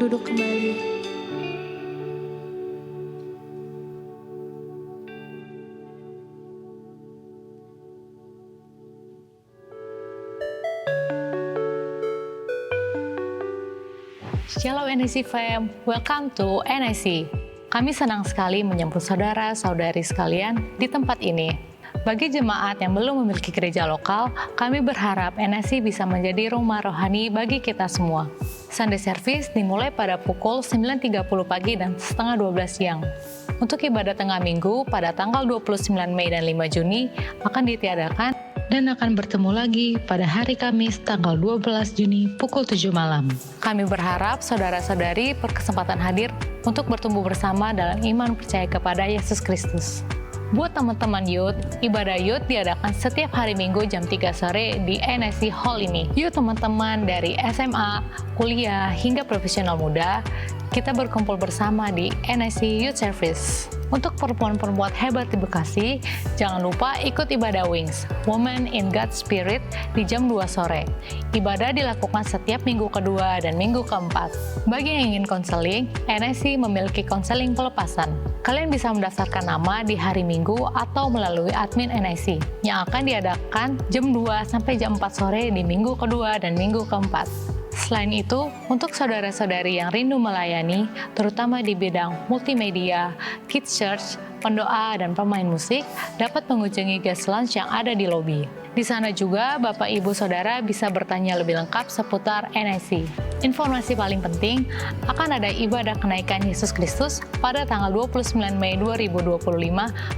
duduk kembali. Shalom NIC Fam, welcome to NIC. Kami senang sekali menyambut saudara-saudari sekalian di tempat ini. Bagi jemaat yang belum memiliki gereja lokal, kami berharap NIC bisa menjadi rumah rohani bagi kita semua. Sunday service dimulai pada pukul 9.30 pagi dan setengah 12 siang. Untuk ibadah tengah minggu pada tanggal 29 Mei dan 5 Juni akan ditiadakan dan akan bertemu lagi pada hari Kamis tanggal 12 Juni pukul 7 malam. Kami berharap saudara-saudari berkesempatan hadir untuk bertumbuh bersama dalam iman percaya kepada Yesus Kristus. Buat teman-teman youth, ibadah youth diadakan setiap hari Minggu jam 3 sore di NIC Hall ini. Yuk teman-teman dari SMA, kuliah, hingga profesional muda, kita berkumpul bersama di NIC Youth Service. Untuk perempuan-perempuan hebat di Bekasi, jangan lupa ikut ibadah Wings, Women in God's Spirit di jam 2 sore. Ibadah dilakukan setiap minggu kedua dan minggu keempat. Bagi yang ingin konseling, NIC memiliki konseling pelepasan. Kalian bisa mendaftarkan nama di hari Minggu atau melalui admin NIC, yang akan diadakan jam 2 sampai jam 4 sore di minggu kedua dan minggu keempat. Selain itu, untuk saudara-saudari yang rindu melayani, terutama di bidang multimedia, kids church, pendoa, dan pemain musik, dapat mengunjungi guest lounge yang ada di lobi. Di sana juga, Bapak Ibu Saudara bisa bertanya lebih lengkap seputar NIC. Informasi paling penting, akan ada ibadah kenaikan Yesus Kristus pada tanggal 29 Mei 2025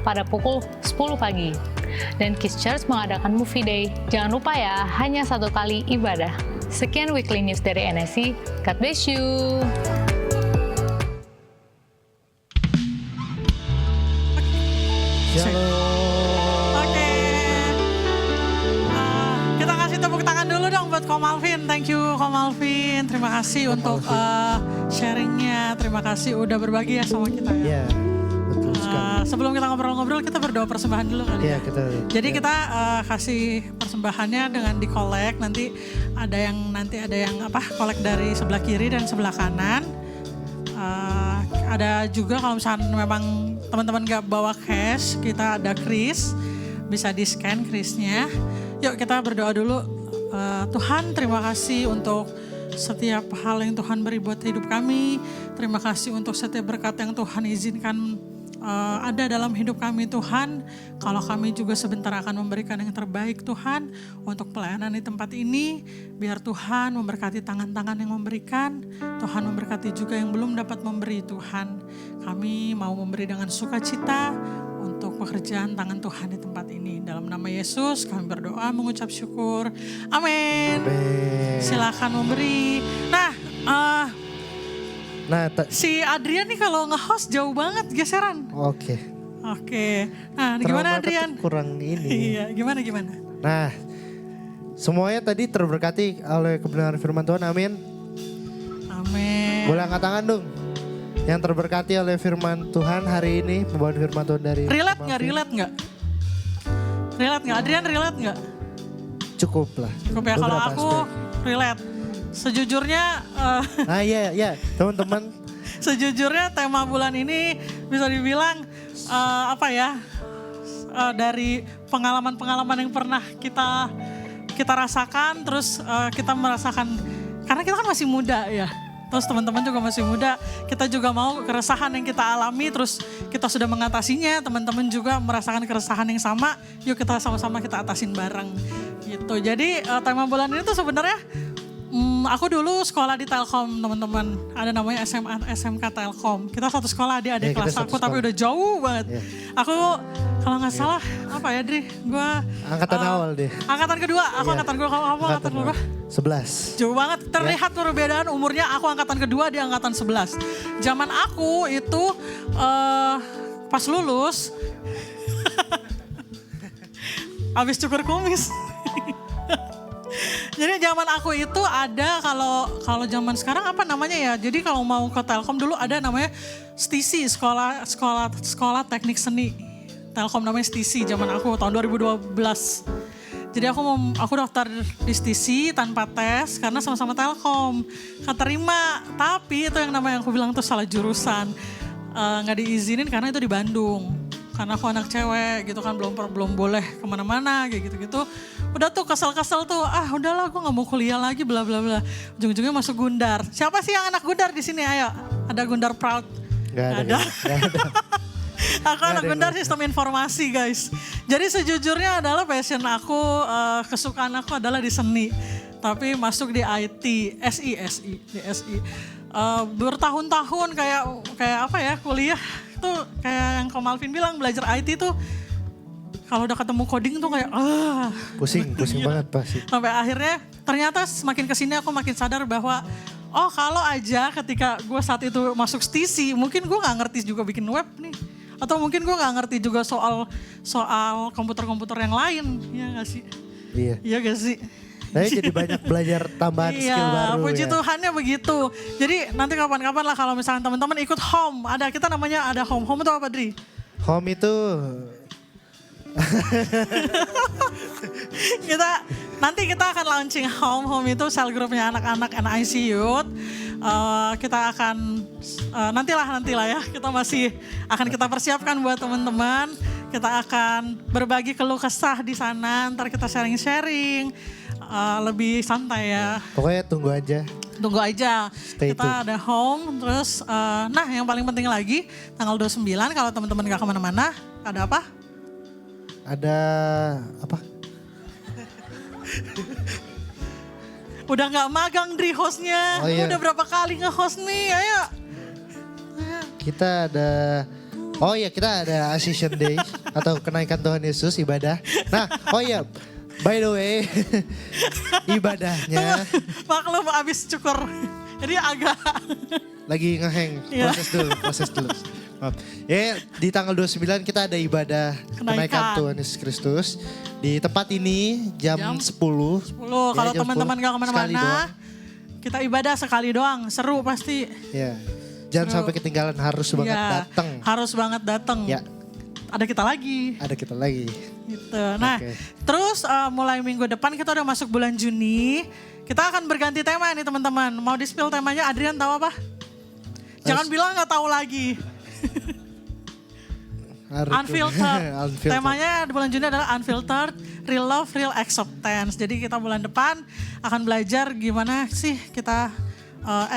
pada pukul 10 pagi. Dan Kids Church mengadakan movie day. Jangan lupa ya, hanya satu kali ibadah. Sekian weekly news dari NIC. God bless you. Shalom. Oke. Kita kasih tepuk tangan dulu dong buat Ko Malvin. Thank you Ko Malvin. Terima kasih untuk sharingnya. Terima kasih udah berbagi ya sama kita ya. Iya, betul sekali. Sebelum kita ngobrol-ngobrol, kita berdoa persembahan dulu kali Iya, ya. Jadi kita kasih persembahannya dengan dikolek. Nanti ada yang kolek dari sebelah kiri dan sebelah kanan. Ada juga kalau misalnya memang teman-teman gak bawa cash, kita ada kris, bisa di scan krisnya. Yuk kita berdoa dulu. Tuhan, terima kasih untuk setiap hal yang Tuhan beri buat hidup kami. Terima kasih untuk setiap berkat yang Tuhan izinkan ada dalam hidup kami Tuhan. Kalau kami juga sebentar akan memberikan yang terbaik Tuhan untuk pelayanan di tempat ini. Biar Tuhan memberkati tangan-tangan yang memberikan. Tuhan memberkati juga yang belum dapat memberi Tuhan. Kami mau memberi dengan sukacita untuk pekerjaan tangan Tuhan di tempat ini. Dalam nama Yesus kami berdoa mengucap syukur. Amin. Silakan memberi. Si Adrian nih kalau nge-host jauh banget geseran. Oke. Nah, gimana Adrian? Kurang ini. Iya, gimana? Nah, semuanya tadi terberkati oleh kebenaran firman Tuhan. Amin. Amin. Boleh angkat tangan dong. Yang terberkati oleh firman Tuhan hari ini, pembawaan firman Tuhan dari Relate nggak? Adrian relate nggak? Cukup lah. Cukup ya, kalau aku relate. Sejujurnya, nah iya teman-teman. Sejujurnya tema bulan ini bisa dibilang dari pengalaman-pengalaman yang pernah kita rasakan, terus kita merasakan karena kita kan masih muda ya. Terus teman-teman juga masih muda, kita juga mau keresahan yang kita alami, terus kita sudah mengatasinya, teman-teman juga merasakan keresahan yang sama, yuk kita sama-sama kita atasin bareng gitu. Jadi tema bulan ini tuh sebenarnya aku dulu sekolah di Telkom teman-teman, ada namanya SMK Telkom. Kita satu sekolah adik-adik kelas aku, tapi udah jauh banget. Aku kalau nggak salah Dri? Gua angkatan awal deh. Angkatan kedua, aku angkatan kedua, kamu angkatan kedua? 11. Jauh banget, terlihat perbedaan umurnya. Aku angkatan kedua, dia angkatan 11. Zaman aku itu pas lulus, habis cukur kumis. Jadi zaman aku itu ada kalau zaman sekarang apa namanya ya? Jadi kalau mau ke Telkom dulu ada namanya STISI, sekolah teknik seni. Telkom namanya STISI zaman aku tahun 2012. Jadi aku daftar di STISI tanpa tes karena sama-sama Telkom. Keterima, tapi itu yang namanya aku bilang tuh salah jurusan. Nggak diizinin karena itu di Bandung. Karena aku anak cewek gitu kan, belum boleh kemana-mana kayak gitu-gitu. Udah tuh kesel-kesel tuh, udahlah aku nggak mau kuliah lagi bla bla bla. Ujung-ujungnya masuk Gundar. Siapa sih yang anak Gundar di sini? Ayo, ada Gundar Proud. Nggak ada. Aku anak Gundar Sistem Informasi guys. Jadi sejujurnya adalah passion aku, kesukaan aku adalah di seni. Tapi masuk di IT, di SI. Bertahun-tahun kayak apa ya, kuliah tuh kayak yang Ko Malvin bilang, belajar IT tuh kalau udah ketemu coding tuh kayak Pusing banget pasti. sampai akhirnya ternyata semakin kesini aku makin sadar bahwa kalau aja ketika gue saat itu masuk STISI mungkin gue nggak ngerti juga bikin web nih, atau mungkin gue nggak ngerti juga soal komputer-komputer yang lain, ya nggak sih? Iya gak sih? Jadi banyak belajar tambahan skill baru. Puji ya. Tuhannya begitu. Jadi nanti kapan-kapan lah kalau misalnya teman-teman ikut home, kita namanya ada home. Home itu apa, Dri? Home itu Nanti kita akan launching home. Home itu sel grupnya anak-anak NIC Youth. Kita akan nantilah ya. Kita masih akan kita persiapkan buat teman-teman. Kita akan berbagi keluh kesah di sana. Ntar kita sharing-sharing. Lebih santai ya. pokoknya tunggu aja. Stay Kita tune. ada home. Terus yang paling penting lagi tanggal 29 kalau teman-teman gak kemana-mana, ada apa? Ada apa? Udah gak magang Dri hostnya. Oh, iya. Udah berapa kali nge-host nih, ayo. Kita ada Ascension Days atau kenaikan Tuhan Yesus ibadah. Nah, by the way, ibadahnya Maklum abis cukur. Jadi agak lagi ngeheng. Iya. Proses dulu. Maaf. Ya, di tanggal 29 kita ada ibadah kenaikan Tuhan Yesus Kristus. Di tempat ini jam 10. 10. Kalau jam teman-teman 10. gak Sekali kemana-mana, doang. kita ibadah sekali doang. Seru pasti. Ya. Jangan sampai ketinggalan, harus banget Iya, datang. Harus banget datang. Ya. Ada kita lagi. Ada kita lagi. Gitu. Nah, Oke. terus mulai minggu depan kita udah masuk bulan Juni. Kita akan berganti tema nih teman-teman. Mau di-spill temanya, Adrian tahu apa? Jangan bilang nggak tahu lagi. Unfiltered. Unfiltered. Temanya di bulan Juni adalah Unfiltered, Real Love, Real Acceptance. Jadi kita bulan depan akan belajar gimana sih kita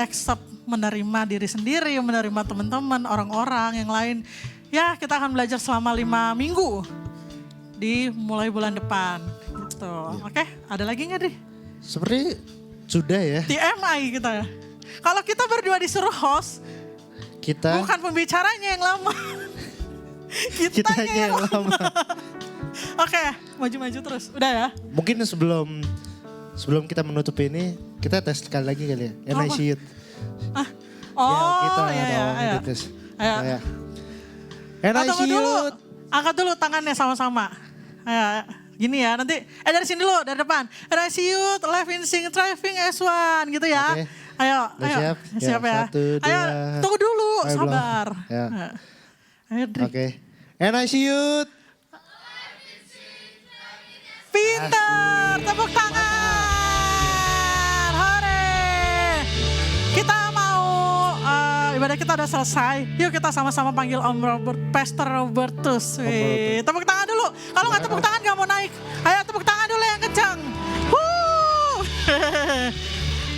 accept, menerima diri sendiri, menerima teman-teman, orang-orang yang lain. Ya, kita akan belajar selama 5 minggu di mulai bulan depan. Gitu. Oke, ada lagi nggak Dri? Seperti sudah ya. TMI kita ya. Kalau kita berdua disuruh host, Kita bukan pembicaranya yang lama. kitanya yang lama. Oke, maju-maju terus. Udah ya? Mungkin sebelum kita menutup ini, kita tes sekali lagi kali ya. NIC Youth. Oh, kita iya. Ayo. tes. Ayo. NIC Tunggu dulu. Youth. Angkat dulu tangannya sama-sama. Ayo, gini ya nanti. Dari sini dulu, dari depan. NIC Youth, Live in Sing, Thriving S1 gitu ya. Oke. Ayo, Udah siap? Siap ya. 1, 2. Ayo, tunggu dulu, Ayo, belum. sabar. Ya. Ayo, Dri. Oke. NIC Youth. Pintar, tepuk tangan. Hore. Kita mau, ibadah kita udah selesai. Yuk kita sama-sama panggil Om Robert, Pastor Robertus. Wih, tepuk tangan dulu. Kalau nggak tepuk tangan nggak mau naik. Ayo tepuk tangan dulu yang kencang.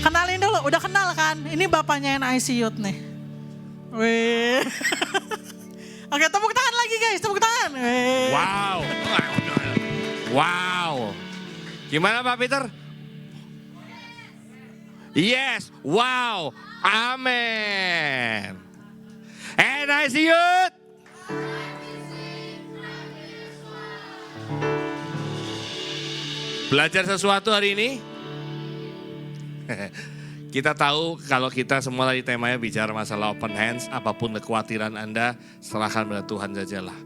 Kenalin dulu, udah kenal kan? Ini bapaknya NIC Youth nih. Wih. Oke, tepuk tangan lagi guys, tepuk tangan. Wih. Wow. Wow. Gimana Pak Peter? Yes. Wow. Amin. NIC Youth. Belajar sesuatu hari ini? Kita tahu kalau kita semua tadi temanya bicara masalah open hands, apapun kekhawatiran Anda, serahkan pada Tuhan sajalah.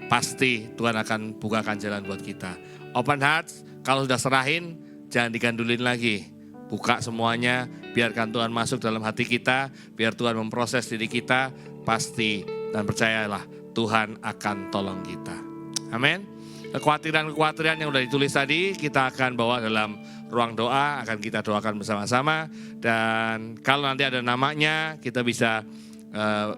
Pasti Tuhan akan bukakan jalan buat kita. Open hearts, kalau sudah serahin, jangan digandulin lagi. Buka semuanya, biarkan Tuhan masuk dalam hati kita, biar Tuhan memproses diri kita, pasti dan percayalah Tuhan akan tolong kita. Amin. Kekhawatiran-kekhawatiran yang sudah ditulis tadi kita akan bawa dalam ruang doa, akan kita doakan bersama-sama. Dan kalau nanti ada namanya kita bisa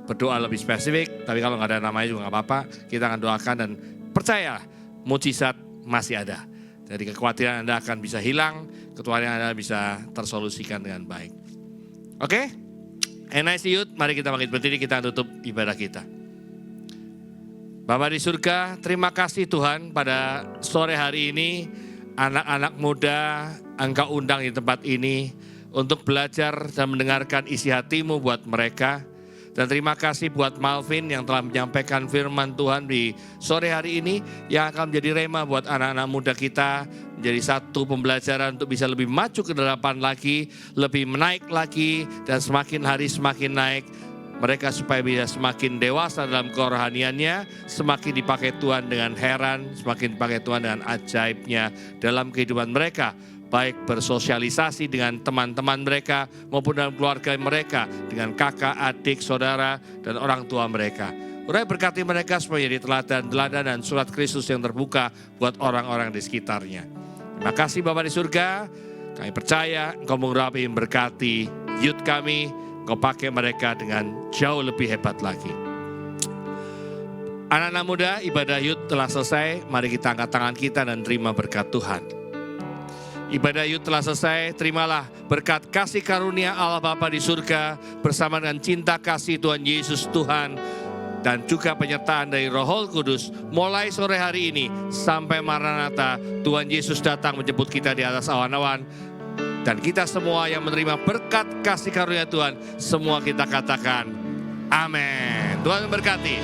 berdoa lebih spesifik. Tapi kalau nggak ada namanya juga nggak apa-apa, kita akan doakan dan percaya mujizat masih ada. Jadi kekhawatiran Anda akan bisa hilang, kekhawatiran Anda bisa tersolusikan dengan baik. Oke? NIC Youth, mari kita bangkit berdiri, kita tutup ibadah kita. Bapa di surga, terima kasih Tuhan pada sore hari ini, anak-anak muda Engkau undang di tempat ini untuk belajar dan mendengarkan isi hati-Mu buat mereka. Dan terima kasih buat Malvin yang telah menyampaikan firman Tuhan di sore hari ini yang akan menjadi rema buat anak-anak muda kita, menjadi satu pembelajaran untuk bisa lebih maju ke depan lagi, lebih menaik lagi, dan semakin hari semakin naik. Mereka supaya bisa semakin dewasa dalam kerohaniannya, semakin dipakai Tuhan dengan heran, semakin dipakai Tuhan dengan ajaibnya dalam kehidupan mereka. Baik bersosialisasi dengan teman-teman mereka maupun dalam keluarga mereka, dengan kakak, adik, saudara, dan orang tua mereka. Urai berkati mereka supaya jadi teladan dan surat Kristus yang terbuka buat orang-orang di sekitarnya. Terima kasih Bapa di surga, kami percaya Engkau mengurapi berkati youth kami, Engkau pakai mereka dengan jauh lebih hebat lagi. Anak-anak muda, ibadah youth telah selesai, mari kita angkat tangan kita dan terima berkat Tuhan. Ibadah youth telah selesai, terimalah berkat kasih karunia Allah Bapa di surga bersama dengan cinta kasih Tuhan Yesus Tuhan dan juga penyertaan dari Roh Kudus mulai sore hari ini sampai Maranatha. Tuhan Yesus datang menjemput kita di atas awan-awan dan kita semua yang menerima berkat kasih karunia Tuhan, semua kita katakan amin. Tuhan memberkati.